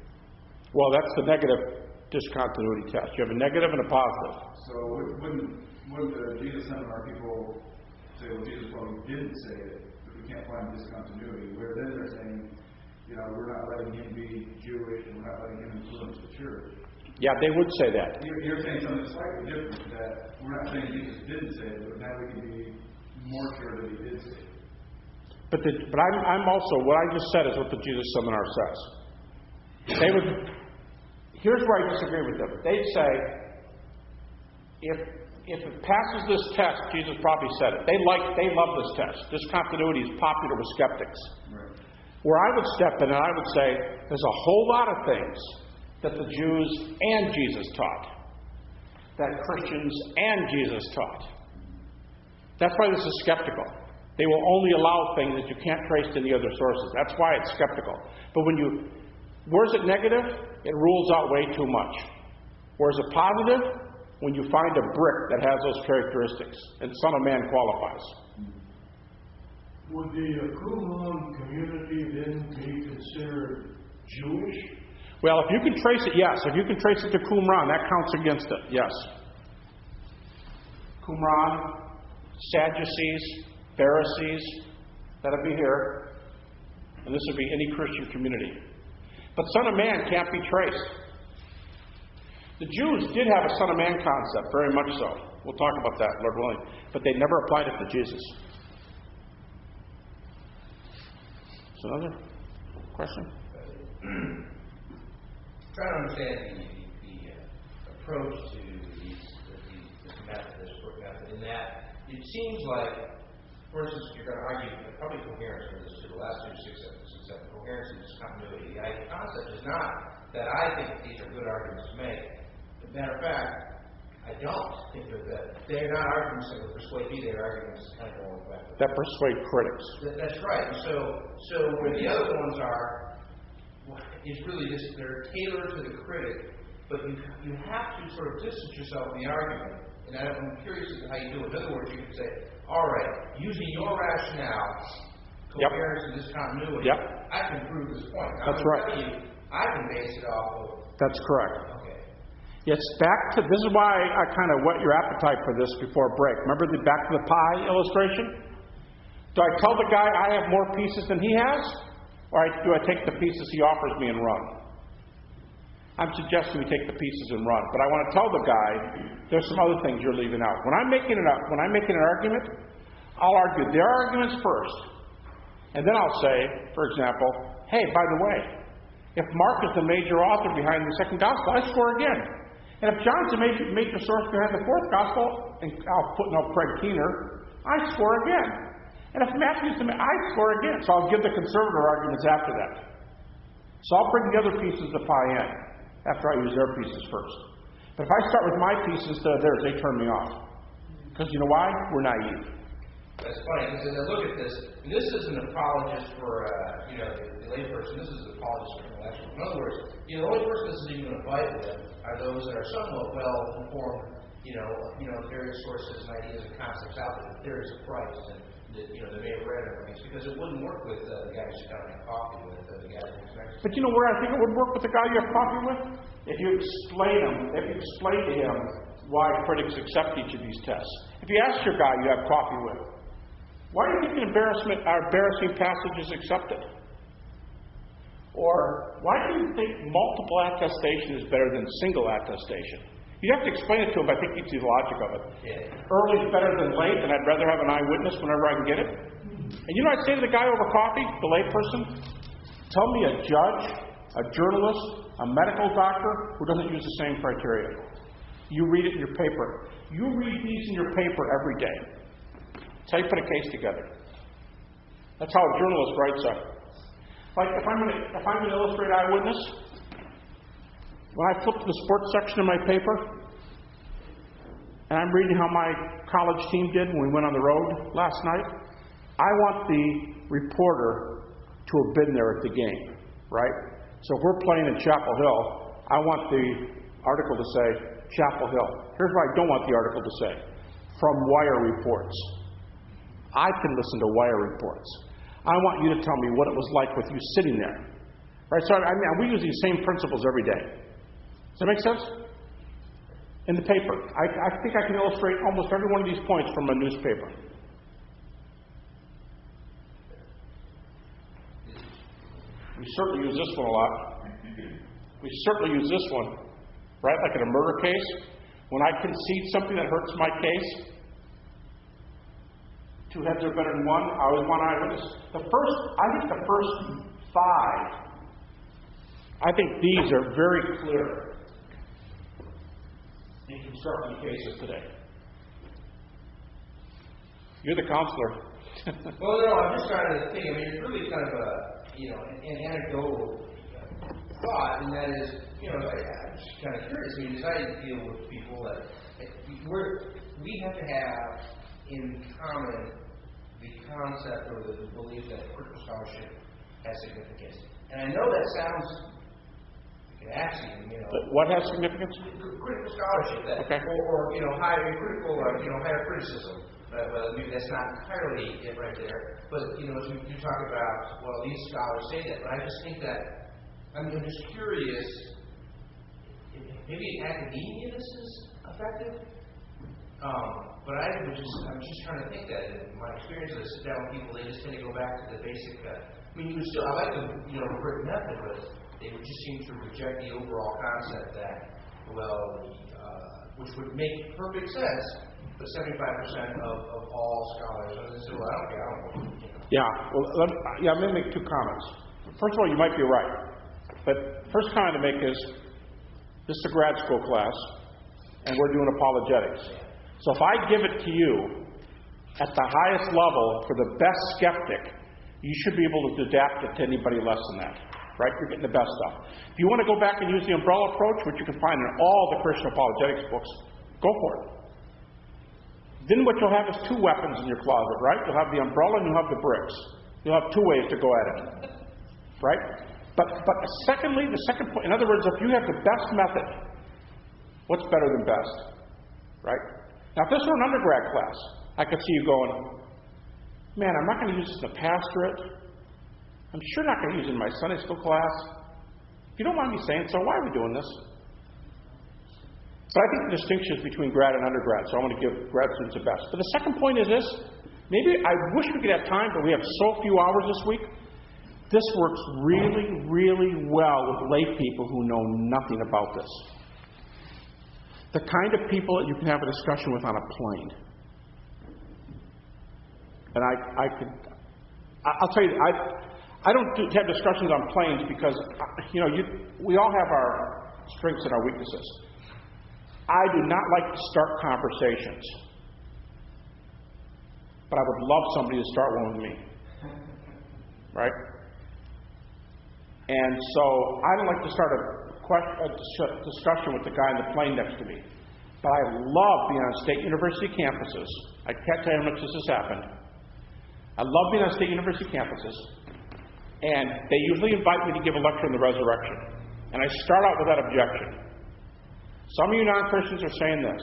Well, that's the negative discontinuity test. You have a negative and a positive. So wouldn't the Jesus seminar people say, well, Jesus probably didn't say it, but we can't find discontinuity, where then they're saying, we're not letting him be Jewish and we're not letting him influence the church. Yeah, they would say that. You're saying something slightly different, that we're not saying Jesus didn't say it, but now we can be more sure that he did say it. But I'm also, what I just said is what the Jesus Seminar says. Here's where I disagree with them. They'd say, if it passes this test, Jesus probably said it. They love this test. Discontinuity is popular with skeptics. Right. Where I would step in and I would say, there's a whole lot of things that the Jews and Jesus taught, that Christians and Jesus taught. That's why this is skeptical. They will only allow things that you can't trace to any other sources. That's why it's skeptical. But where's it negative? It rules out way too much. Where's it positive? When you find a brick that has those characteristics, and Son of Man qualifies. Would the Qumran community then be considered Jewish? Well, if you can trace it, yes. If you can trace it to Qumran, that counts against it, yes. Qumran, Sadducees, Pharisees, that'll be here. And this would be any Christian community. But Son of Man can't be traced. The Jews did have a Son of Man concept, very much so. We'll talk about that, Lord willing. But they never applied it to Jesus. So another question? Trying to understand the approach to this method, this work method, in that it seems like, for instance, you're going to argue probably coherence for this too. The last two, 6, 7, coherence and discontinuity. The concept is not that I think these are good arguments to make. As a matter of fact, I don't think that they're not arguments that would persuade me. They're arguments kind of going back. That persuade critics. That's right. So where the other ones are, it's really just they're tailored to the critic, but you have to sort of distance yourself from the argument. And I'm curious as to how you do it. In other words, you could say, all right, using your rationale, coherence and discontinuity, I can prove this point. That's right. I can base it off of. That's correct. Okay. It's back to, this is why I kind of whet your appetite for this before break. Remember the back to the pie illustration? Do I tell the guy I have more pieces than he has? Or do I take the pieces he offers me and run? I'm suggesting we take the pieces and run. But I want to tell the guy, there's some other things you're leaving out. When I'm making an argument, I'll argue their arguments first. And then I'll say, for example, hey, by the way, if Mark is the major author behind the second gospel, I score again. And if John's the major source behind the fourth gospel, and I'll put no Craig Keener, I score again. And if Matthew's I score again. So I'll give the conservative arguments after that. So I'll bring the other pieces of the pie in after I use their pieces first. But if I start with my pieces instead of theirs, they turn me off. Because you know why? We're naive. That's funny, because as I look at this, and this is an apologist for, the layperson. This is an apologist for intellectual. In other words, the only person this is even going to fight with are those that are somewhat well-informed, various sources and ideas and concepts out there, the theories of Christ, and that, they may have read or things, because it wouldn't work with the guys you got to have coffee with, the guys who expect. But you know where I think it would work with the guy you have coffee with? If you explain to him why critics accept each of these tests. If you ask your guy you have coffee with, why do you think embarrassing passage is accepted? Or why do you think multiple attestation is better than single attestation? You have to explain it to him, but I think it's the logic of it. Yeah. Early is better than late, and I'd rather have an eyewitness whenever I can get it. And you know what I'd say to the guy over coffee, the layperson? Tell me a judge, a journalist, a medical doctor who doesn't use the same criteria. You read it in your paper. You read these in your paper every day. That's how you put a case together. That's how a journalist writes up. Like if I'm an illustrated eyewitness, when I flip to the sports section of my paper, and I'm reading how my college team did when we went on the road last night, I want the reporter to have been there at the game, right? So if we're playing in Chapel Hill, I want the article to say Chapel Hill. Here's what I don't want the article to say. From Wire Reports. I can listen to Wire Reports. I want you to tell me what it was like with you sitting there. Right? So we use these same principles every day. Does that make sense? In the paper. I think I can illustrate almost every one of these points from a newspaper. We certainly use this one a lot. We certainly use this one, right? Like in a murder case. When I concede something that hurts my case, 2 heads are better than one. I always want eyewitness. I think the first 5, I think these are very clear in constructing cases today. You're the counselor. Well, no, I'm just trying to think. I mean, it's really kind of an anecdotal thought, and that is, I'm just kind of curious. I mean, as I deal with people that we have to have in common the concept or the belief that critical scholarship has significance. And I know that sounds like an axiom, But what has significance? Critical scholarship, that, okay. or higher criticism. Well, maybe that's not entirely it right there. But as you talk about, well, these scholars say that. But I just think that I'm just curious. Maybe in academia this is effective. But I'm just trying to think that in my experience, I sit down with people, they just tend to go back to the basic. I like the written method, but they would just seem to reject the overall concept that, which would make perfect sense. But 75% of all scholars, and they say, well, I don't care. Yeah. Well, I'm going to make 2 comments. First of all, you might be right. But first comment to make is, this is a grad school class, and we're doing apologetics. So if I give it to you at the highest level for the best skeptic, you should be able to adapt it to anybody less than that. Right? You're getting the best stuff. If you want to go back and use the umbrella approach, which you can find in all the Christian apologetics books, go for it. Then what you'll have is 2 weapons in your closet, right? You'll have the umbrella and you'll have the bricks. You'll have 2 ways to go at it. Right? But secondly, the second point, in other words, if you have the best method, what's better than best? Right? Now, if this were an undergrad class, I could see you going, man, I'm not going to use this in the pastorate. I'm sure not going to use it in my Sunday school class. If you don't mind me saying so, why are we doing this? But I think the distinction is between grad and undergrad, so I want to give grad students the best. But the second point is this. Maybe I wish we could have time, but we have so few hours this week. This works really, really well with lay people who know nothing about this. The kind of people that you can have a discussion with on a plane. And I'll tell you, I don't have discussions on planes because, we all have our strengths and our weaknesses. I do not like to start conversations. But I would love somebody to start one with me. Right? And so I don't like to start a discussion with the guy in the plane next to me. But I love being on state university campuses. I can't tell you how much this has happened. I love being on state university campuses. And they usually invite me to give a lecture on the resurrection. And I start out with that objection. Some of you non-Christians are saying this.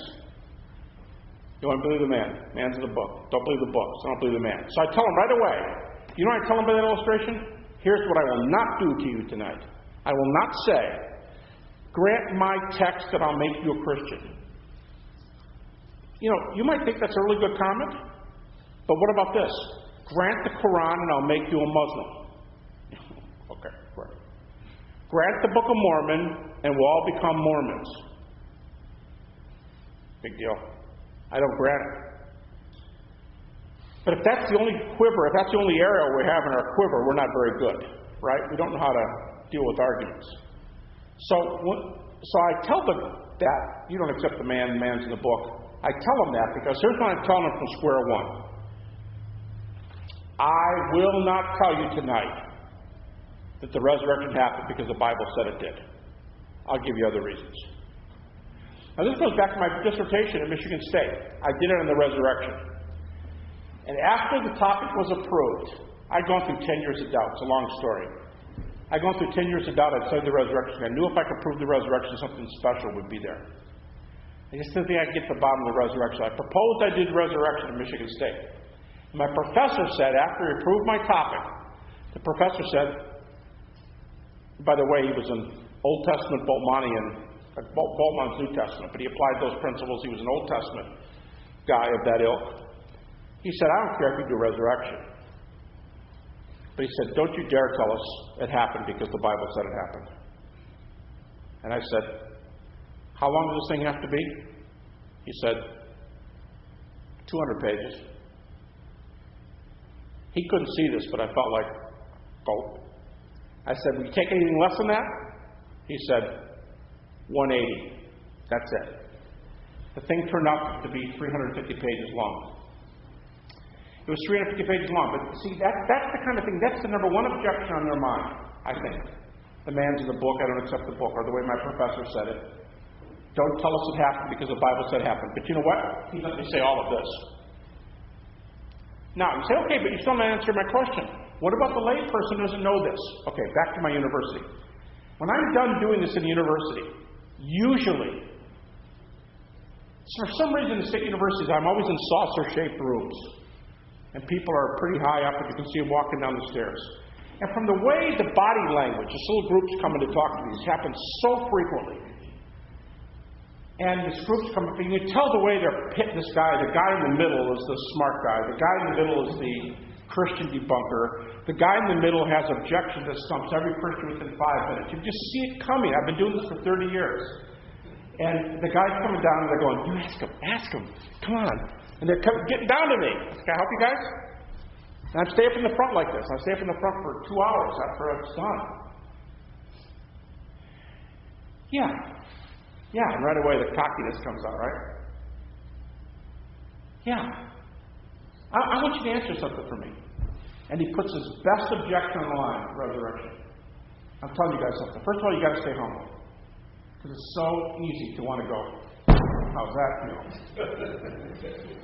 You want to believe the man. Man's in the book. Don't believe the books. Don't believe the man. So I tell them right away. You know what I tell them by that illustration? Here's what I will not do to you tonight. I will not say, grant my text and I'll make you a Christian. You might think that's a really good comment. But what about this? Grant the Quran and I'll make you a Muslim. Okay, right. Grant the Book of Mormon and we'll all become Mormons. Big deal. I don't grant it. But if that's the only quiver, if that's the only area we have in our quiver, we're not very good, right? We don't know how to deal with arguments. So I tell them that you don't accept the man's in the book. I tell them that because here's what I'm telling them from square one. I will not tell you tonight that the resurrection happened because the Bible said it did. I'll give you other reasons. Now this goes back to my dissertation at Michigan State. I did it on the resurrection. And after the topic was approved, I'd gone through 10 years of doubt. It's a long story. I'd gone through 10 years of doubt. I'd studied the resurrection. I knew if I could prove the resurrection, something special would be there. I just didn't think I'd get to the bottom of the resurrection. I proposed I did resurrection at Michigan State. And my professor said, after he approved my topic, the professor said, by the way, he was an Old Testament Boltmanian, Boltmann's New Testament, but he applied those principles. He was an Old Testament guy of that ilk. He said, I don't care if you do resurrection. But he said, don't you dare tell us it happened because the Bible said it happened. And I said, how long does this thing have to be? He said, 200 pages. He couldn't see this, but I felt like, oh. I said, will you take anything less than that? He said, 180. That's it. The thing turned out to be 350 pages long. It was 350 pages long, but see, that's the kind of thing, that's the number one objection on their mind, I think. The man's in the book, I don't accept the book, or the way my professor said it. Don't tell us it happened because the Bible said it happened. But you know what? He let me say all of this. Now, you say, okay, but you still haven't answered my question. What about the lay person who doesn't know this? Okay, back to my university. When I'm done doing this in the university, usually, for some reason in state universities, I'm always in saucer-shaped rooms. And people are pretty high up, and you can see them walking down the stairs. And from the way the body language, this little group's coming to talk to me, this happens so frequently. And this group's coming, and you can tell the way they're pitting this guy. The guy in the middle is the smart guy. The guy in the middle is the Christian debunker. The guy in the middle has objections that stumps every Christian within 5 minutes. You just see it coming. I've been doing this for 30 years. And the guy's coming down, and they're going, you ask him, come on. And they're getting down to me. Can I help you guys? And I'm staying up in the front like this. I stay up in the front for 2 hours after it's done. Yeah, and right away the cockiness comes out, right? Yeah. I want you to answer something for me. And he puts his best objection on the line, resurrection. I'm telling you guys something. First of all, you got to stay humble. Because it's so easy to want to go, how's that feel?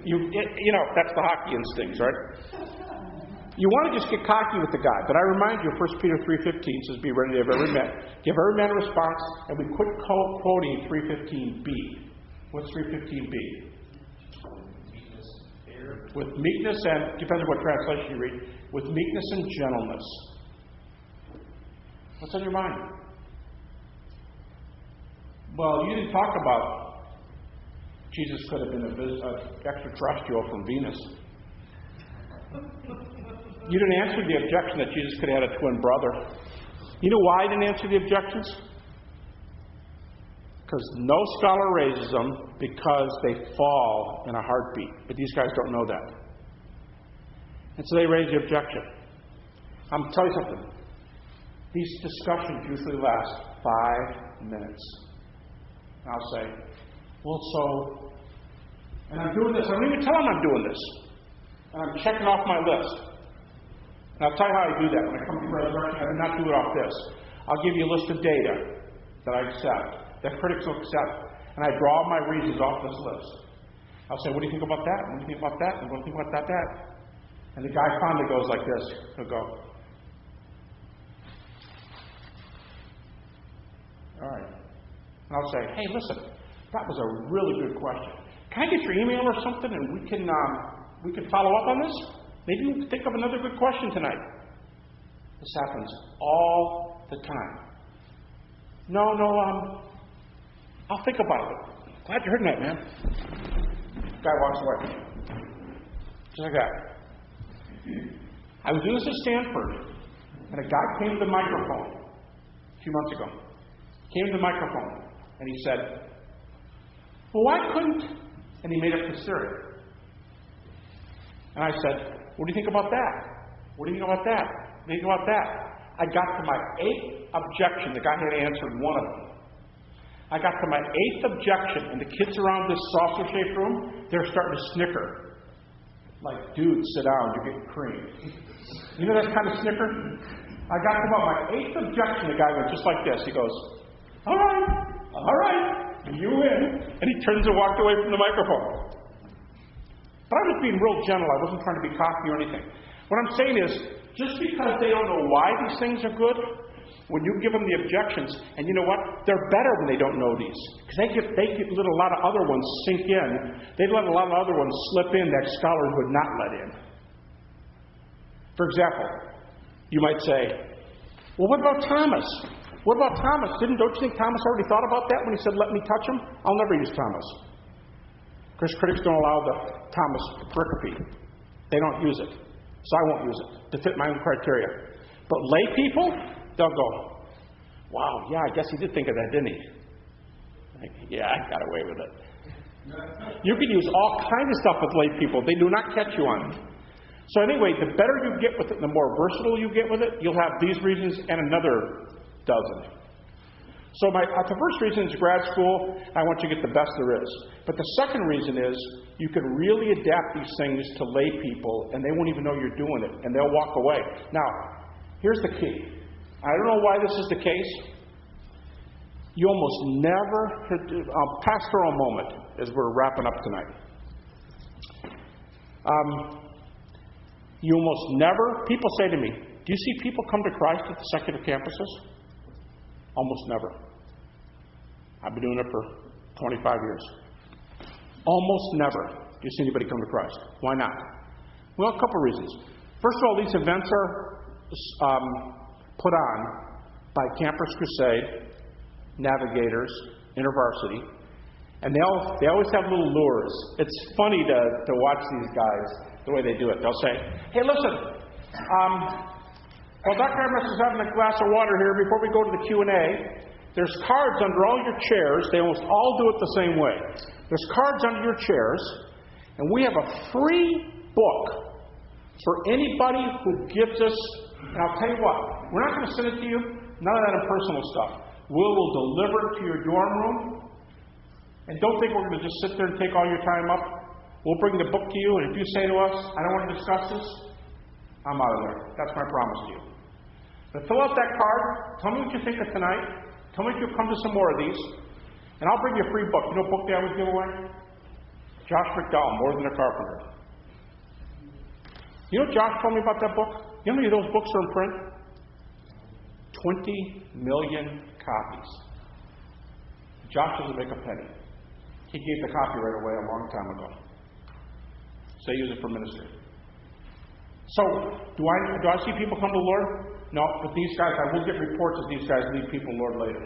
You know, that's the hockey instincts, right? You want to just get cocky with the guy. But I remind you, 1 Peter 3:15 says, be ready to have every man. Give every man a response, and we quit quoting 3:15b. What's 3:15b? Meekness, fear. With meekness and, depends on what translation you read, with meekness and gentleness. What's on your mind? Well, you didn't talk about Jesus could have been an extraterrestrial from Venus. You didn't answer the objection that Jesus could have had a twin brother. You know why I didn't answer the objections? Because no scholar raises them because they fall in a heartbeat. But these guys don't know that. And so they raise the objection. I'm going to tell you something. These discussions usually last 5 minutes. And I'll say, well, so, and I'm doing this. I don't even tell them I'm doing this. And I'm checking off my list. And I'll tell you how I do that. When I come to resurrection, I do not do it off this. I'll give you a list of data that I accept, that critics will accept. And I draw my reasons off this list. I'll say, what do you think about that? What do you think about that? And what do you think about that? And the guy finally goes like this. He'll go, all right. And I'll say, hey, listen, that was a really good question. Can I get your email or something and we can follow up on this? Maybe we can think of another good question tonight. This happens all the time. No, I'll think about it. Glad you heard that, man. Guy walks away. Just like that. I was doing this at Stanford, and a guy came to the microphone a few months ago. Came to the microphone, and he said, well, why couldn't... And he made up this theory. And I said, what do you think about that? What do you think about that? What do you think about that? I got to my 8th objection. The guy had answered one of them. I got to my 8th objection, and the kids around this saucer-shaped room, they're starting to snicker. Like, dude, sit down, you're getting creamed. You know that kind of snicker? I got to about my 8th objection, the guy went just like this. He goes, all right, you win. And he turns and walked away from the microphone. But I was being real gentle. I wasn't trying to be cocky or anything. What I'm saying is, just because they don't know why these things are good, when you give them the objections, and you know what? They're better when they don't know these. Because they let a lot of other ones sink in. They let a lot of other ones slip in that scholars would not let in. For example, you might say, well, what about Thomas? What about Thomas? Don't you think Thomas already thought about that when he said, let me touch him? I'll never use Thomas. Because critics don't allow the Thomas pericope. They don't use it. So I won't use it to fit my own criteria. But lay people, they'll go, wow, yeah, I guess he did think of that, didn't he? Like, yeah, I got away with it. You can use all kinds of stuff with lay people. They do not catch you on it. So anyway, the better you get with it, the more versatile you get with it, you'll have these reasons and another dozen. So the first reason is grad school. I want you to get the best there is. But the second reason is you can really adapt these things to lay people, and they won't even know you're doing it, and they'll walk away. Now, here's the key. I don't know why this is the case. You almost never, pastoral moment as we're wrapping up tonight. You almost never, people say to me, do you see people come to Christ at the secular campuses? Almost never. I've been doing it for 25 years. Almost never do you see anybody come to Christ. Why not? Well, a couple of reasons. First of all, these events are put on by Campus Crusade, Navigators, InterVarsity, and they always have little lures. It's funny to watch these guys, the way they do it. They'll say, hey, listen, well, Dr. Amos is having a glass of water here before we go to the Q&A. There's cards under all your chairs. They almost all do it the same way. There's cards under your chairs, and we have a free book for anybody who gives us, and I'll tell you what, we're not going to send it to you, none of that impersonal stuff. We'll deliver it to your dorm room, and don't think we're going to just sit there and take all your time up. We'll bring the book to you, and if you say to us, I don't want to discuss this, I'm out of there. That's my promise to you. But fill out that card. Tell me what you think of tonight. Tell me if you'll come to some more of these. And I'll bring you a free book. You know what book they always give away? Josh McDowell, More Than a Carpenter. You know what Josh told me about that book? You know how many of those books are in print? 20 million copies. Josh doesn't make a penny. He gave the copyright away a long time ago. So they use it for ministry. So, do I see people come to the Lord? No, but these guys, I will get reports of these guys lead people to the Lord later.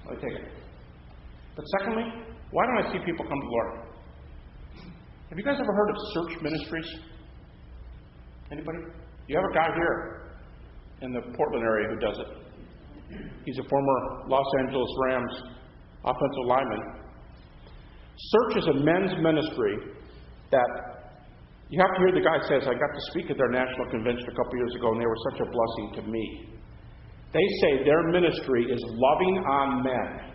I take it. But secondly, why don't I see people come to the Lord? Have you guys ever heard of search ministries? Anybody? You have a guy here in the Portland area who does it. He's a former Los Angeles Rams offensive lineman. Search is a men's ministry that you have to hear the guy says, I got to speak at their national convention a couple years ago, and they were such a blessing to me. They say their ministry is loving on men.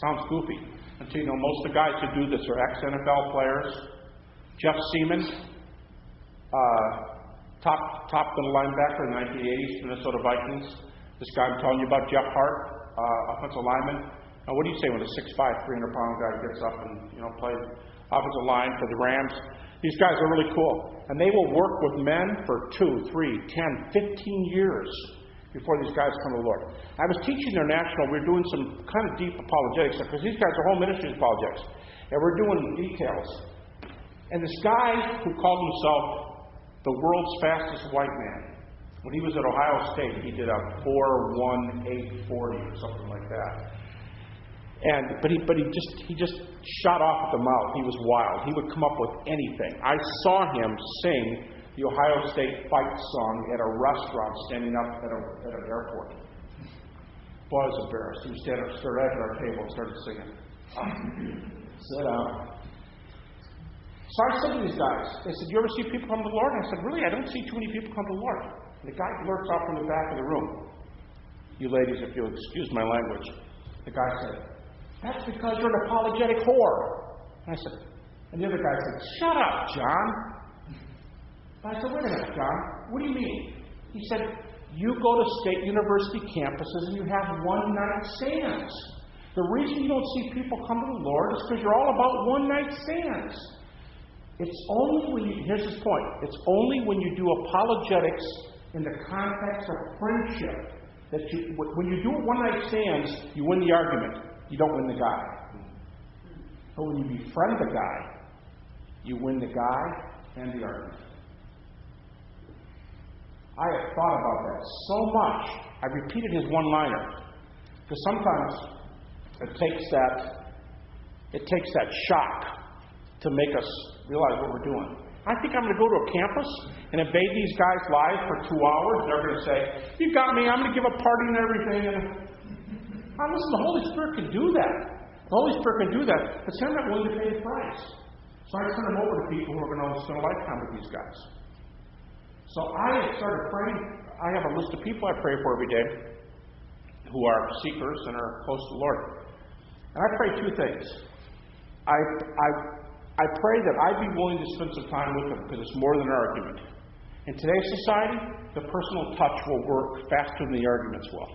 Sounds goofy. Until you know, most of the guys who do this are ex-NFL players. Jeff Seaman, top middle linebacker in the 1980s, Minnesota Vikings. This guy I'm telling you about, Jeff Hart, offensive lineman. Now, what do you say when a 6'5", 300-pound guy gets up and plays offensive line for the Rams? These guys are really cool. And they will work with men for 2, 3, 10, 15 years before these guys come to the Lord. I was teaching their national. We were doing some kind of deep apologetics stuff, because these guys are whole ministry apologetics. And we're doing details. And this guy who called himself the world's fastest white man, when he was at Ohio State, he did a 4.1840 or something like that. But he just shot off at the mouth. He was wild. He would come up with anything. I saw him sing the Ohio State fight song at a restaurant standing up at an airport. Boy, I was embarrassed. He was standing up right at our table and started singing. Sit down. So I said to these guys, they said, you ever see people come to the Lord? And I said, really, I don't see too many people come to the Lord. And the guy blurts out from the back of the room. You ladies, if you'll excuse my language. The guy said, that's because you're an apologetic whore. And I said, and the other guy said, shut up, John. And I said, wait a minute, John. What do you mean? He said, you go to state university campuses and you have one-night stands. The reason you don't see people come to the Lord is because you're all about one-night stands. It's only when you, here's his point, it's only when you do apologetics in the context of friendship that when you do one-night stands, you win the argument. You don't win the guy. But when you befriend the guy, you win the guy and the argument. I have thought about that so much. I repeated his one-liner. Because sometimes it takes that shock to make us realize what we're doing. I think I'm going to go to a campus and invade these guys' lives for 2 hours. They're going to say, "You got me. I'm going to give a party and everything." And listen, the Holy Spirit can do that. The Holy Spirit can do that. But see, I'm not willing to pay the price. So I turn them over to people who are going to spend a lifetime with these guys. So I started praying. I have a list of people I pray for every day who are seekers and are close to the Lord. And I pray 2 things. I pray that I'd be willing to spend some time with them because it's more than an argument. In today's society, the personal touch will work faster than the arguments will.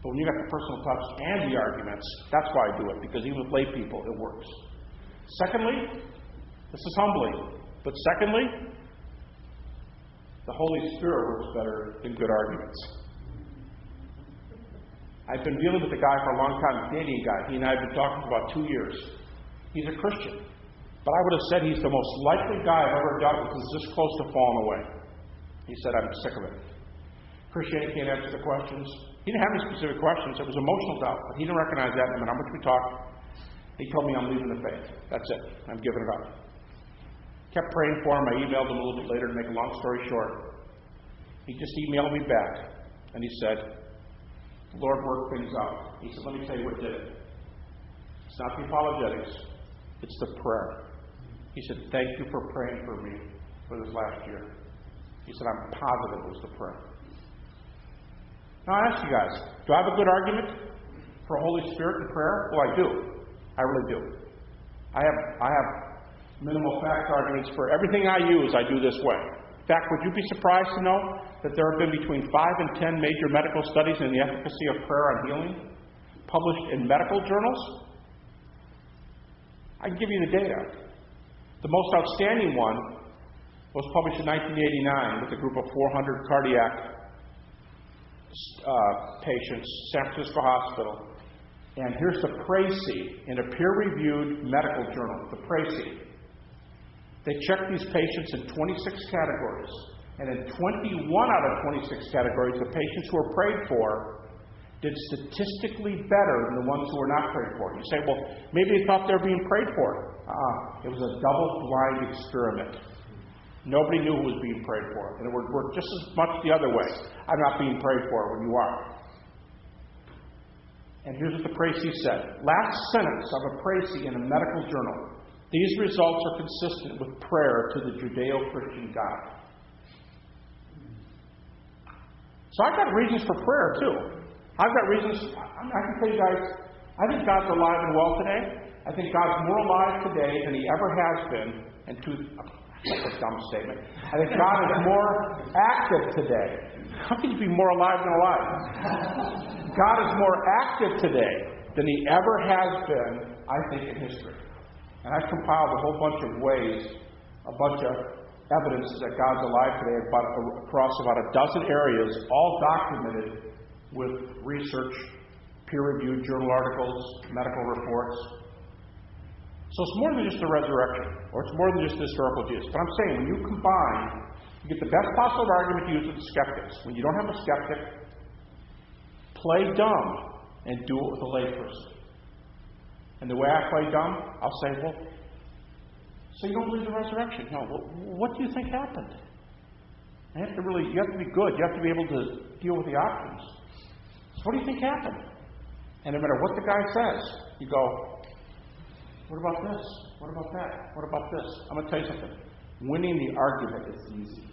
But when you got the personal touch and the arguments, that's why I do it, because even with lay people, it works. Secondly, this is humbling, but secondly, the Holy Spirit works better than good arguments. I've been dealing with a guy for a long time, a Canadian guy. He and I have been talking for about 2 years. He's a Christian. But I would have said he's the most likely guy I've ever dealt with who's this close to falling away. He said, "I'm sick of it. Christianity can't answer the questions." He didn't have any specific questions. It was emotional doubt. But he didn't recognize that no matter how much we talked. He told me, "I'm leaving the faith. That's it. I'm giving it up." Kept praying for him. I emailed him a little bit later to make a long story short. He just emailed me back. And he said, "The Lord worked things out." He said, "Let me tell you what did it. It's not the apologetics. It's the prayer." He said, "Thank you for praying for me for this last year." He said, "I'm positive it was the prayer." Now I ask you guys, do I have a good argument for Holy Spirit and prayer? Well, I do. I really do. I have minimal fact arguments for everything I use. I do this way. In fact, would you be surprised to know that there have been between 5 and 10 major medical studies in the efficacy of prayer on healing published in medical journals? I can give you the data. The most outstanding one was published in 1989 with a group of 400 cardiac patients, San Francisco Hospital. And here's the précis in a peer-reviewed medical journal, the précis. They checked these patients in 26 categories. And in 21 out of 26 categories, the patients who were prayed for did statistically better than the ones who were not prayed for. You say, well, maybe they thought they were being prayed for. It was a double-blind experiment. Nobody knew who was being prayed for. And it would work just as much the other way. I'm not being prayed for when you are. And here's what the précis said. Last sentence of a précis in a medical journal. These results are consistent with prayer to the Judeo-Christian God. So I've got reasons for prayer, too. I've got reasons. I can tell you guys, I think God's alive and well today. I think God's more alive today than He ever has been. That's a dumb statement. I think God is more active today. How can you be more alive than alive? God is more active today than He ever has been, I think, in history. And I've compiled a whole bunch of ways, a bunch of evidence that God's alive today across about a dozen areas, all documented with research, peer-reviewed journal articles, medical reports. So it's more than just the resurrection, or it's more than just the historical Jesus. But I'm saying when you combine, you get the best possible argument to use with the skeptics. When you don't have a skeptic, play dumb and do it with a layperson. And the way I play dumb, I'll say, well, so you don't believe the resurrection? No. Well, what do you think happened? You have to be good. You have to be able to deal with the options. So what do you think happened? And no matter what the guy says, you go, what about this? What about that? What about this? I'm going to tell you something. Winning the argument is easy.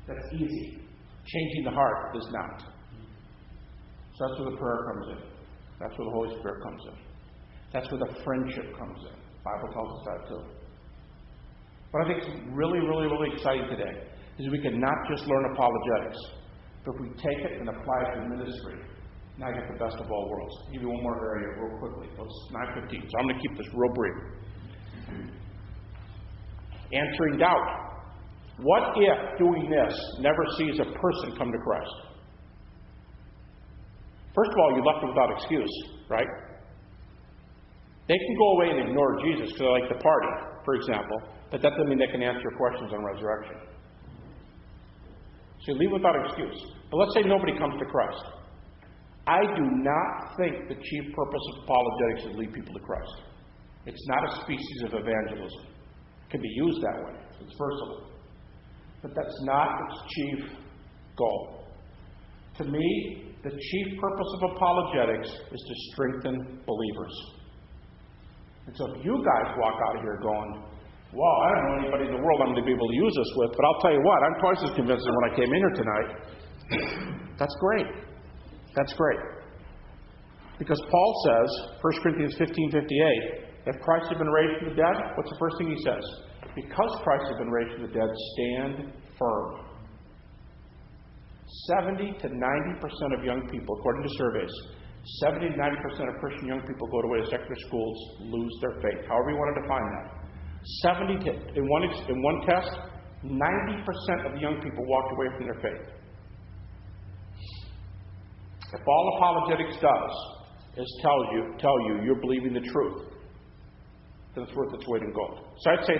That's easy. Changing the heart is not. So that's where the prayer comes in. That's where the Holy Spirit comes in. That's where the friendship comes in. The Bible tells us that too. What I think is really, really, really exciting today is we can not just learn apologetics, but if we take it and apply it to ministry, now I get the best of all worlds. I'll give you one more area real quickly. It's 9:15, so I'm going to keep this real brief. Answering doubt. What if doing this never sees a person come to Christ? First of all, you left them without excuse, right? They can go away and ignore Jesus because they like to party, for example, but that doesn't mean they can answer your questions on resurrection. So you leave without excuse. But let's say nobody comes to Christ. I do not think the chief purpose of apologetics is to lead people to Christ. It's not a species of evangelism. It can be used that way. It's versatile. But that's not its chief goal. To me, the chief purpose of apologetics is to strengthen believers. And so if you guys walk out of here going, well, I don't know anybody in the world I'm going to be able to use this with, but I'll tell you what, I'm twice as convinced as when I came in here tonight. That's great. That's great. Because Paul says, 1 Corinthians 15:58, if Christ has been raised from the dead, what's the first thing he says? Because Christ has been raised from the dead, stand firm. 70 to 90% of young people, according to surveys, 70 to 90% of Christian young people go away to secular schools, lose their faith. However you want to define that. In one test, 90% of the young people walked away from their faith. If all apologetics does is tell you you're believing the truth, then it's worth its weight in gold. So I'd say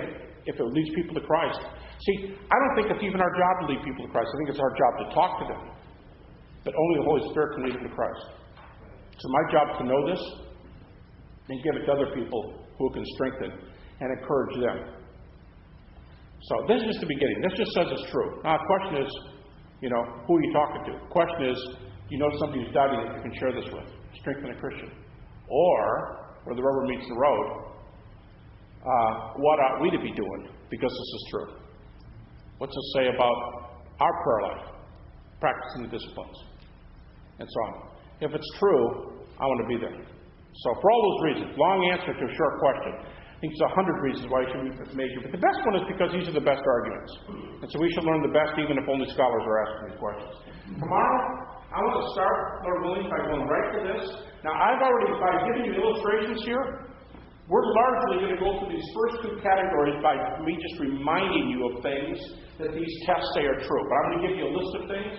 if it leads people to Christ. See, I don't think it's even our job to lead people to Christ. I think it's our job to talk to them. But only the Holy Spirit can lead them to Christ. So my job is to know this and give it to other people who can strengthen and encourage them. So this is just the beginning. This just says it's true. Now the question is, who are you talking to? The question is, somebody who's doubting that you can share this with. Strengthen a Christian. Or, where the rubber meets the road, what ought we to be doing? Because this is true. What's it say about our prayer life? Practicing the disciplines. And so on. If it's true, I want to be there. So for all those reasons, long answer to a short question. I think there's 100 reasons why you should read this major. But the best one is because these are the best arguments. And so we should learn the best even if only scholars are asking these questions. Tomorrow, I want to start, Lord willing, by going right to this. Now, by giving you illustrations here, we're largely going to go through these first two categories by me just reminding you of things that these tests say are true. But I'm going to give you a list of things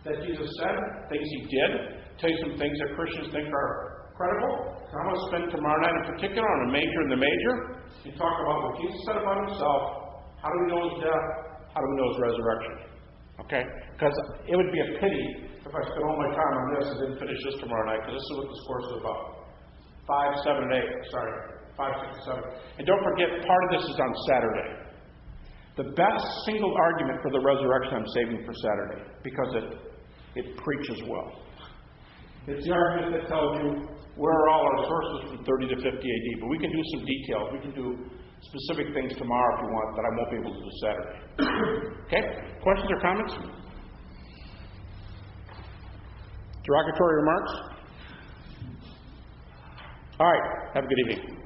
that Jesus said, things he did, tell you some things that Christians think are credible. So I'm going to spend tomorrow night in particular on a major in the major and talk about what Jesus said about himself. How do we know his death? How do we know his resurrection? Okay? Because it would be a pity if I spent all my time on this and didn't finish this tomorrow night, because this is what this course is about. 5, 7, and 8. Sorry. 5, 6, 7. And don't forget, part of this is on Saturday. The best single argument for the resurrection I'm saving for Saturday, because it preaches well. It's the argument that tells you where are all our sources from 30 to 50 AD. But we can do some details. We can do specific things tomorrow if you want that I won't be able to do Saturday. Okay? Questions or comments? Derogatory remarks? All right. Have a good evening.